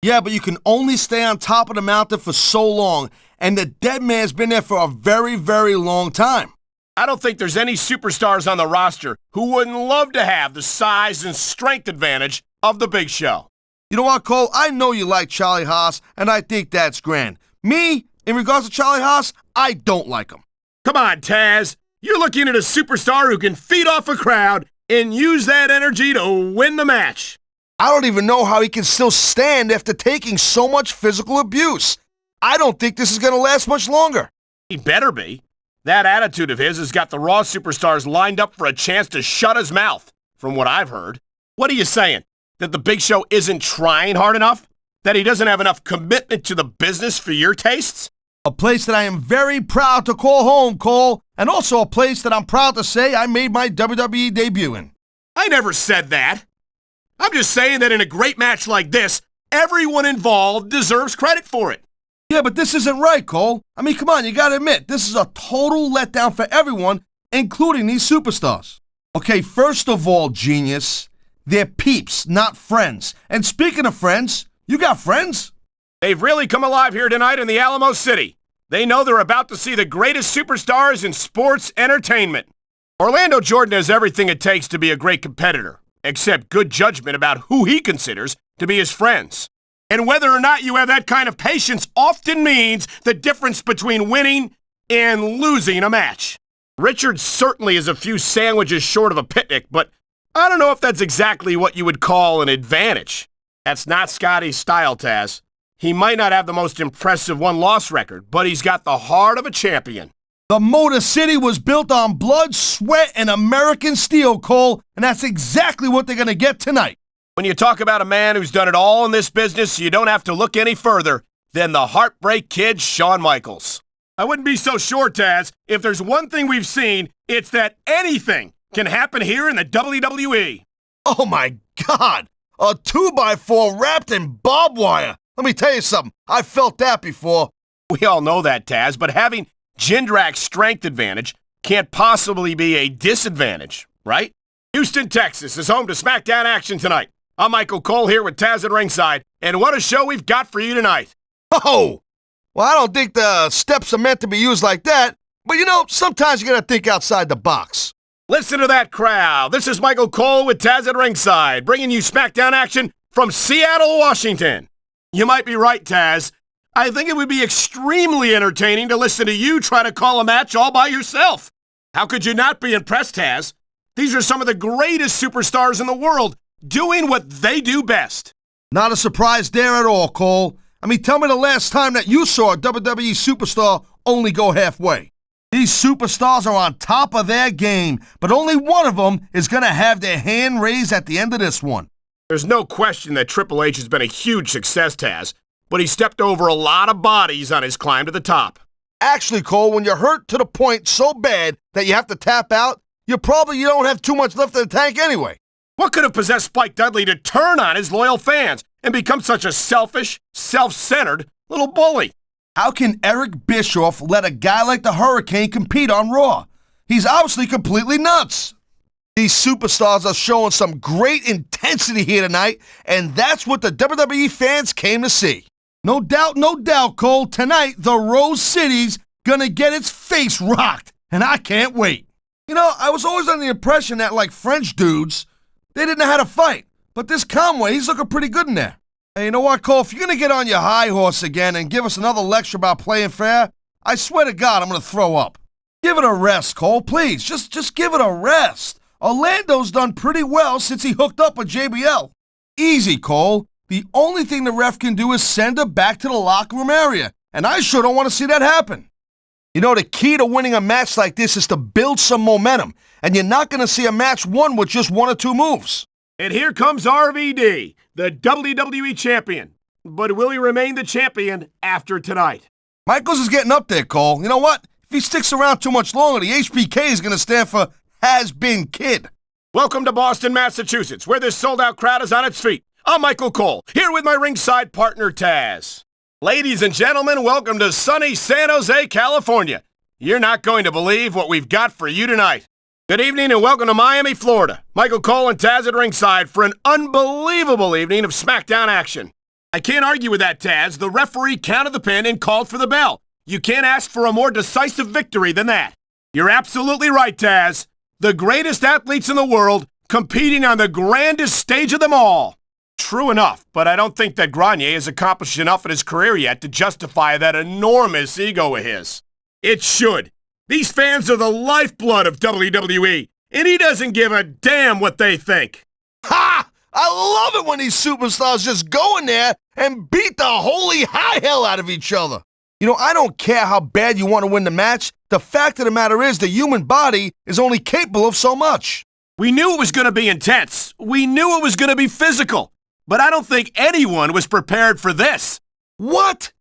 Yeah, but you can only stay on top of the mountain for so long, and the dead man's been there for a very, very long time. I don't think there's any superstars on the roster who wouldn't love to have the size and strength advantage of the Big Show. You know what, Cole? I know you like Charlie Haas, and I think that's grand. Me, in regards to Charlie Haas, I don't like him. Come on, Tazz. You're looking at a superstar who can feed off a crowd and use that energy to win the match. I don't even know how he can still stand after taking so much physical abuse. I don't think this is going to last much longer. He better be. That attitude of his has got the Raw superstars lined up for a chance to shut his mouth, from what I've heard. What are you saying? That the Big Show isn't trying hard enough? That he doesn't have enough commitment to the business for your tastes? A place that I am very proud to call home, Cole, and also a place that I'm proud to say I made my WWE debut in. I never said that. I'm just saying that in a great match like this, everyone involved deserves credit for it. Yeah, but this isn't right, Cole. I mean, come on, you gotta admit, this is a total letdown for everyone, including these superstars. Okay, first of all, genius, they're peeps, not friends. And speaking of friends, you got friends? They've really come alive here tonight in the Alamo City. They know they're about to see the greatest superstars in sports entertainment. Orlando Jordan has everything it takes to be a great competitor, except good judgment about who he considers to be his friends. And whether or not you have that kind of patience often means the difference between winning and losing a match. Richard certainly is a few sandwiches short of a picnic, but I don't know if that's exactly what you would call an advantage. That's not Scotty's style, Tazz. He might not have the most impressive one-loss record, but he's got the heart of a champion. The Motor City was built on blood, sweat, and American steel, Cole, and that's exactly what they're going to get tonight. When you talk about a man who's done it all in this business, you don't have to look any further than the Heartbreak Kid, Shawn Michaels. I wouldn't be so sure, Tazz. If there's one thing we've seen, it's that anything can happen here in the WWE. Oh my God! A 2x4 wrapped in barbed wire! Let me tell you something, I've felt that before. We all know that, Tazz, but having Jindrak's strength advantage can't possibly be a disadvantage, right? Houston, Texas is home to Smackdown action tonight. I'm Michael Cole here with Tazz at ringside, and what a show we've got for you tonight. Oh! Well, I don't think the steps are meant to be used like that, but you know, sometimes you gotta think outside the box. Listen to that crowd. This is Michael Cole with Tazz at ringside, bringing you Smackdown action from Seattle, Washington. You might be right, Tazz. I think it would be extremely entertaining to listen to you try to call a match all by yourself. How could you not be impressed, Tazz? These are some of the greatest superstars in the world doing what they do best. Not a surprise there at all, Cole. I mean, tell me the last time that you saw a WWE superstar only go halfway. These superstars are on top of their game, but only one of them is going to have their hand raised at the end of this one. There's no question that Triple H has been a huge success, Tazz, but he stepped over a lot of bodies on his climb to the top. Actually, Cole, when you're hurt to the point so bad that you have to tap out, you don't have too much left in the tank anyway. What could have possessed Spike Dudley to turn on his loyal fans and become such a selfish, self-centered little bully? How can Eric Bischoff let a guy like the Hurricane compete on Raw? He's obviously completely nuts. These superstars are showing some great intensity here tonight, and that's what the WWE fans came to see. No doubt, Cole, tonight the Rose City's gonna get its face rocked, and I can't wait. You know, I was always under the impression that, like French dudes, they didn't know how to fight. But this Conway, he's looking pretty good in there. Hey, you know what, Cole? If you're gonna get on your high horse again and give us another lecture about playing fair, I swear to God, I'm gonna throw up. Give it a rest, Cole, please. Just give it a rest. Orlando's done pretty well since he hooked up with JBL. Easy, Cole. The only thing the ref can do is send her back to the locker room area, and I sure don't want to see that happen. You know, the key to winning a match like this is to build some momentum, and you're not going to see a match won with just one or two moves. And here comes RVD, the WWE champion. But will he remain the champion after tonight? Michaels is getting up there, Cole. You know what? If he sticks around too much longer, the HBK is going to stand for Has-Been Kid. Welcome to Boston, Massachusetts, where this sold-out crowd is on its feet. I'm Michael Cole, here with my ringside partner, Tazz. Ladies and gentlemen, welcome to sunny San Jose, California. You're not going to believe what we've got for you tonight. Good evening and welcome to Miami, Florida. Michael Cole and Tazz at ringside for an unbelievable evening of Smackdown action. I can't argue with that, Tazz. The referee counted the pin and called for the bell. You can't ask for a more decisive victory than that. You're absolutely right, Tazz. The greatest athletes in the world competing on the grandest stage of them all. True enough, but I don't think that Grenier has accomplished enough in his career yet to justify that enormous ego of his. It should. These fans are the lifeblood of WWE, and he doesn't give a damn what they think. Ha! I love it when these superstars just go in there and beat the holy high hell out of each other. You know, I don't care how bad you want to win the match. The fact of the matter is the human body is only capable of so much. We knew it was going to be intense. We knew it was going to be physical. But I don't think anyone was prepared for this. What?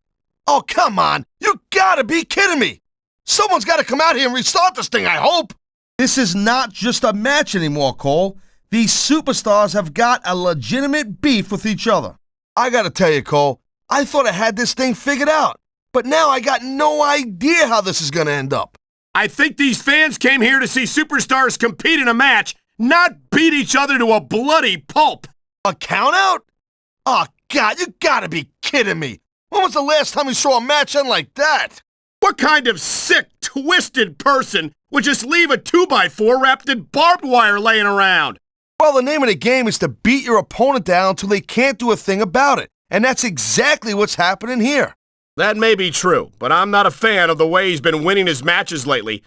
Oh, come on. You gotta be kidding me. Someone's gotta come out here and restart this thing, I hope. This is not just a match anymore, Cole. These superstars have got a legitimate beef with each other. I gotta tell you, Cole, I thought I had this thing figured out. But now I got no idea how this is gonna end up. I think these fans came here to see superstars compete in a match, not beat each other to a bloody pulp. A countout? Oh, God, you gotta be kidding me. When was the last time you saw a match end like that? What kind of sick, twisted person would just leave a 2x4 wrapped in barbed wire laying around? Well, the name of the game is to beat your opponent down until they can't do a thing about it. And that's exactly what's happening here. That may be true, but I'm not a fan of the way he's been winning his matches lately.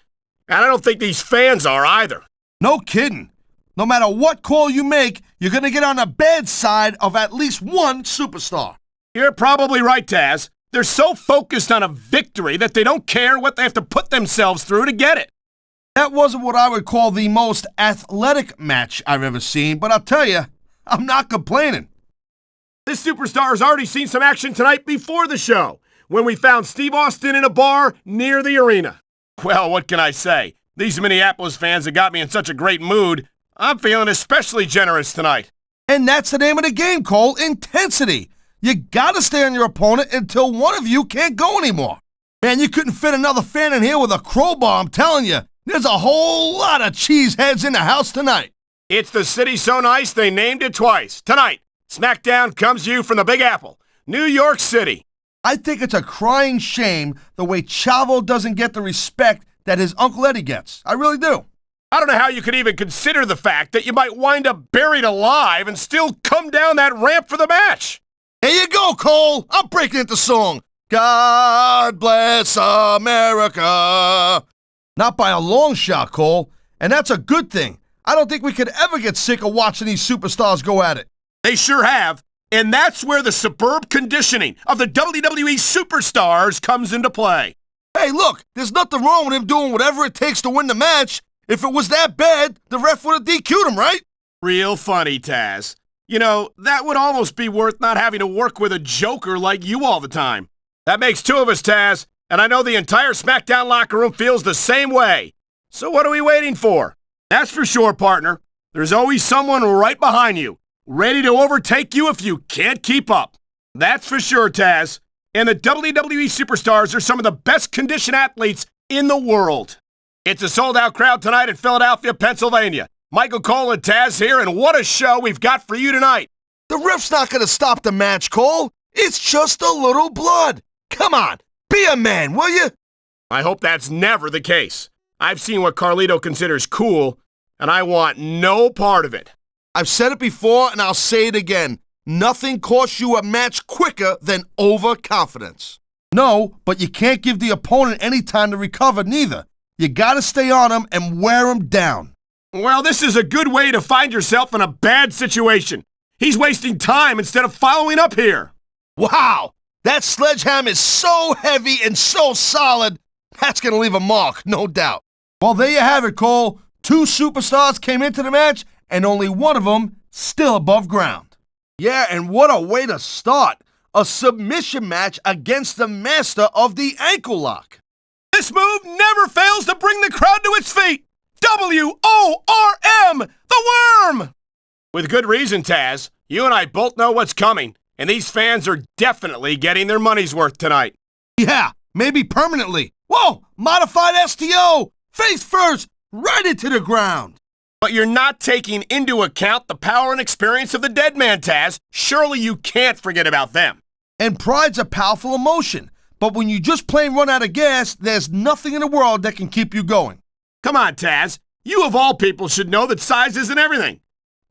And I don't think these fans are either. No kidding. No matter what call you make, you're going to get on the bad side of at least one superstar. You're probably right, Tazz. They're so focused on a victory that they don't care what they have to put themselves through to get it. That wasn't what I would call the most athletic match I've ever seen, but I'll tell you, I'm not complaining. This superstar has already seen some action tonight before the show, when we found Steve Austin in a bar near the arena. Well, what can I say? These Minneapolis fans have got me in such a great mood. I'm feeling especially generous tonight. And that's the name of the game, Cole. Intensity. You gotta stay on your opponent until one of you can't go anymore. Man, you couldn't fit another fan in here with a crowbar, I'm telling you. There's a whole lot of cheeseheads in the house tonight. It's the city so nice they named it twice. Tonight, Smackdown comes to you from the Big Apple, New York City. I think it's a crying shame the way Chavo doesn't get the respect that his Uncle Eddie gets. I really do. I don't know how you could even consider the fact that you might wind up buried alive and still come down that ramp for the match. Here you go, Cole. I'm breaking into song. God bless America. Not by a long shot, Cole. And that's a good thing. I don't think we could ever get sick of watching these superstars go at it. They sure have. And that's where the superb conditioning of the WWE superstars comes into play. Hey, look, there's nothing wrong with him doing whatever it takes to win the match. If it was that bad, the ref would have DQ'd him, right? Real funny, Tazz. You know, that would almost be worth not having to work with a joker like you all the time. That makes two of us, Tazz, and I know the entire SmackDown locker room feels the same way. So what are we waiting for? That's for sure, partner. There's always someone right behind you, ready to overtake you if you can't keep up. That's for sure, Tazz. And the WWE superstars are some of the best conditioned athletes in the world. It's a sold-out crowd tonight in Philadelphia, Pennsylvania. Michael Cole and Tazz here, and what a show we've got for you tonight. The ref's not going to stop the match, Cole. It's just a little blood. Come on, be a man, will you? I hope that's never the case. I've seen what Carlito considers cool, and I want no part of it. I've said it before, and I'll say it again. Nothing costs you a match quicker than overconfidence. No, but you can't give the opponent any time to recover, neither. You gotta stay on him and wear him down. Well, this is a good way to find yourself in a bad situation. He's wasting time instead of following up here. Wow! That sledgehammer is so heavy and so solid, that's gonna leave a mark, no doubt. Well, there you have it, Cole. 2 superstars came into the match, and only one of them still above ground. Yeah, and what a way to start. A submission match against the master of the ankle lock. This move never fails to bring the crowd to its feet. W-O-R-M, the worm! With good reason, Tazz. You and I both know what's coming, and these fans are definitely getting their money's worth tonight. Yeah, maybe permanently. Whoa, modified STO! Face first, right into the ground. But you're not taking into account the power and experience of the dead man, Tazz. Surely you can't forget about them. And pride's a powerful emotion. But when you just plain run out of gas, there's nothing in the world that can keep you going. Come on, Tazz. You of all people should know that size isn't everything.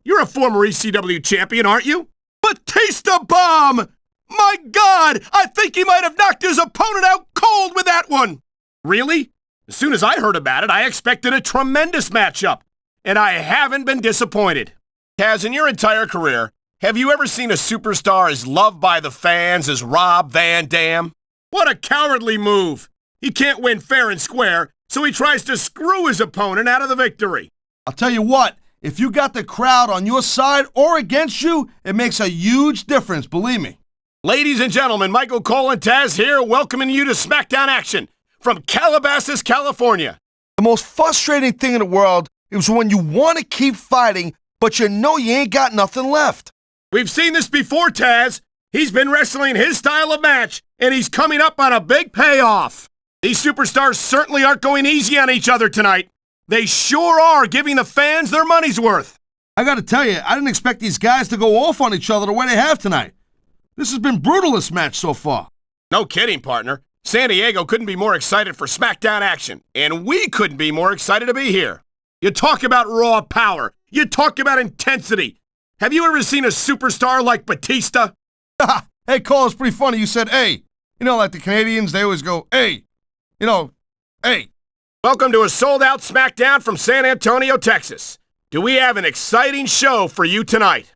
You're a former ECW champion, aren't you? Batista Bomb! My God! I think he might have knocked his opponent out cold with that one! Really? As soon as I heard about it, I expected a tremendous matchup. And I haven't been disappointed. Tazz, in your entire career, have you ever seen a superstar as loved by the fans as Rob Van Dam? What a cowardly move! He can't win fair and square, so he tries to screw his opponent out of the victory. I'll tell you what, if you got the crowd on your side or against you, it makes a huge difference, believe me. Ladies and gentlemen, Michael Cole and Tazz here, welcoming you to Smackdown action from Calabasas, California. The most frustrating thing in the world is when you want to keep fighting, but you know you ain't got nothing left. We've seen this before, Tazz. He's been wrestling his style of match, and he's coming up on a big payoff. These superstars certainly aren't going easy on each other tonight. They sure are giving the fans their money's worth. I gotta tell you, I didn't expect these guys to go off on each other the way they have tonight. This has been brutal, this match so far. No kidding, partner. San Diego couldn't be more excited for Smackdown action, and we couldn't be more excited to be here. You talk about raw power. You talk about intensity. Have you ever seen a superstar like Batista? Hey, Cole, it's pretty funny. You said, hey. You know, like the Canadians, they always go, hey. You know, hey. Welcome to a sold-out Smackdown from San Antonio, Texas. Do we have an exciting show for you tonight?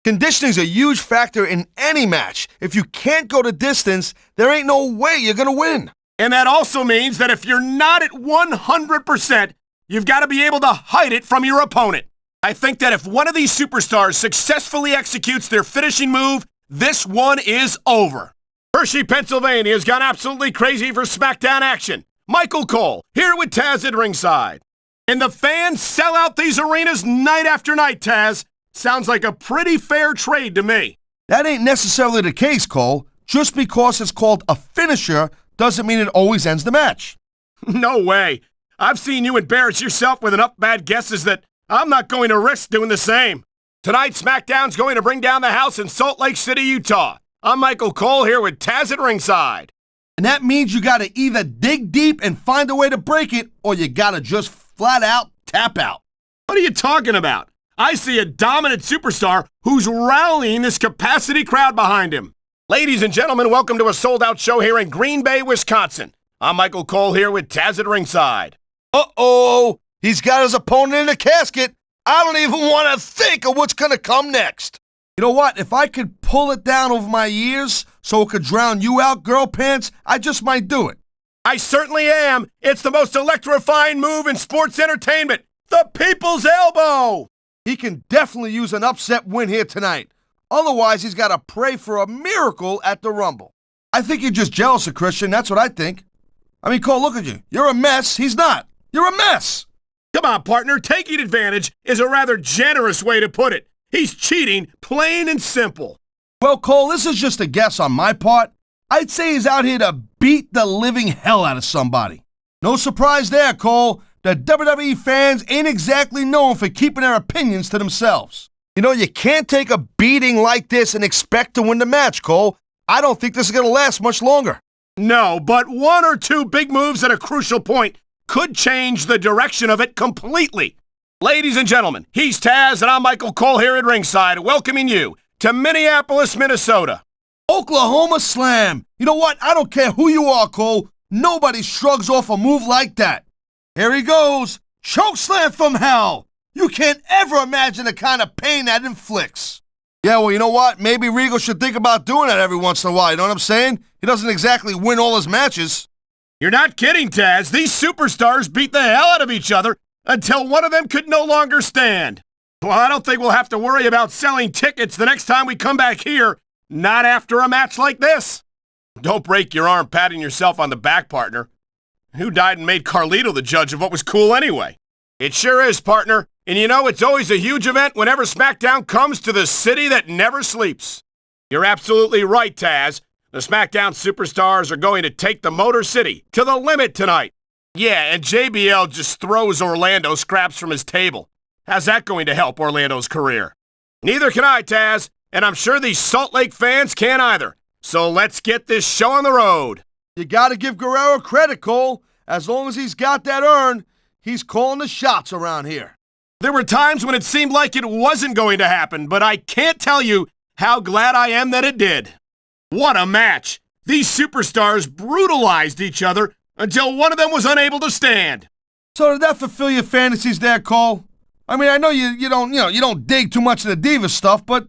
Conditioning's a huge factor in any match. If you can't go the distance, there ain't no way you're gonna win. And that also means that if you're not at 100%, you've got to be able to hide it from your opponent. I think that if one of these superstars successfully executes their finishing move, this one is over. Hershey, Pennsylvania has gone absolutely crazy for Smackdown action. Michael Cole, here with Tazz at ringside. And the fans sell out these arenas night after night, Tazz. Sounds like a pretty fair trade to me. That ain't necessarily the case, Cole. Just because it's called a finisher doesn't mean it always ends the match. No way. I've seen you embarrass yourself with enough bad guesses that I'm not going to risk doing the same. Tonight, SmackDown's going to bring down the house in Salt Lake City, Utah. I'm Michael Cole here with Tazz at ringside. And that means you gotta either dig deep and find a way to break it, or you gotta just flat out tap out. What are you talking about? I see a dominant superstar who's rallying this capacity crowd behind him. Ladies and gentlemen, welcome to a sold-out show here in Green Bay, Wisconsin. I'm Michael Cole here with Tazz at ringside. Uh-oh! He's got his opponent in a casket. I don't even want to think of what's going to come next. You know what? If I could pull it down over my ears so it could drown you out, girl pants, I just might do it. I certainly am. It's the most electrifying move in sports entertainment. The People's Elbow. He can definitely use an upset win here tonight. Otherwise, he's got to pray for a miracle at the Rumble. I think you're just jealous of Christian. That's what I think. I mean, Cole, look at you. You're a mess. He's not. You're a mess. Come on, partner. Taking advantage is a rather generous way to put it. He's cheating, plain and simple. Well, Cole, this is just a guess on my part. I'd say he's out here to beat the living hell out of somebody. No surprise there, Cole. The WWE fans ain't exactly known for keeping their opinions to themselves. You know, you can't take a beating like this and expect to win the match, Cole. I don't think this is going to last much longer. No, but one or two big moves at a crucial point could change the direction of it completely. Ladies and gentlemen, he's Tazz and I'm Michael Cole here at ringside, welcoming you to Minneapolis, Minnesota. Oklahoma Slam. You know what? I don't care who you are, Cole. Nobody shrugs off a move like that. Here he goes. Choke slam from hell. You can't ever imagine the kind of pain that inflicts. Yeah, well, you know what? Maybe Regal should think about doing that every once in a while. You know what I'm saying? He doesn't exactly win all his matches. You're not kidding, Tazz. These superstars beat the hell out of each other until one of them could no longer stand. Well, I don't think we'll have to worry about selling tickets the next time we come back here. Not after a match like this. Don't break your arm patting yourself on the back, partner. Who died and made Carlito the judge of what was cool anyway? It sure is, partner. And you know, it's always a huge event whenever Smackdown comes to the city that never sleeps. You're absolutely right, Tazz. The Smackdown superstars are going to take the Motor City to the limit tonight. Yeah, and JBL just throws Orlando scraps from his table. How's that going to help Orlando's career? Neither can I, Tazz, and I'm sure these Salt Lake fans can't either. So let's get this show on the road. You gotta give Guerrero credit, Cole. As long as he's got that urn, he's calling the shots around here. There were times when it seemed like it wasn't going to happen, but I can't tell you how glad I am that it did. What a match! These superstars brutalized each other until one of them was unable to stand. So did that fulfill your fantasies there, Cole? I mean, I know you don't dig too much of the diva stuff, but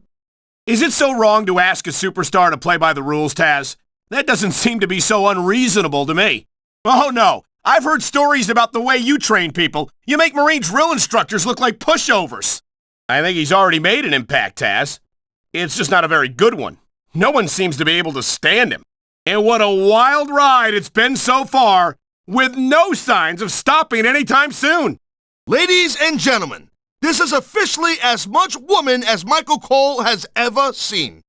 is it so wrong to ask a superstar to play by the rules, Tazz? That doesn't seem to be so unreasonable to me. Oh no, I've heard stories about the way you train people. You make Marine drill instructors look like pushovers. I think he's already made an impact, Tazz. It's just not a very good one. No one seems to be able to stand him. And what a wild ride it's been so far, with no signs of stopping anytime soon. Ladies and gentlemen, this is officially as much woman as Michael Cole has ever seen.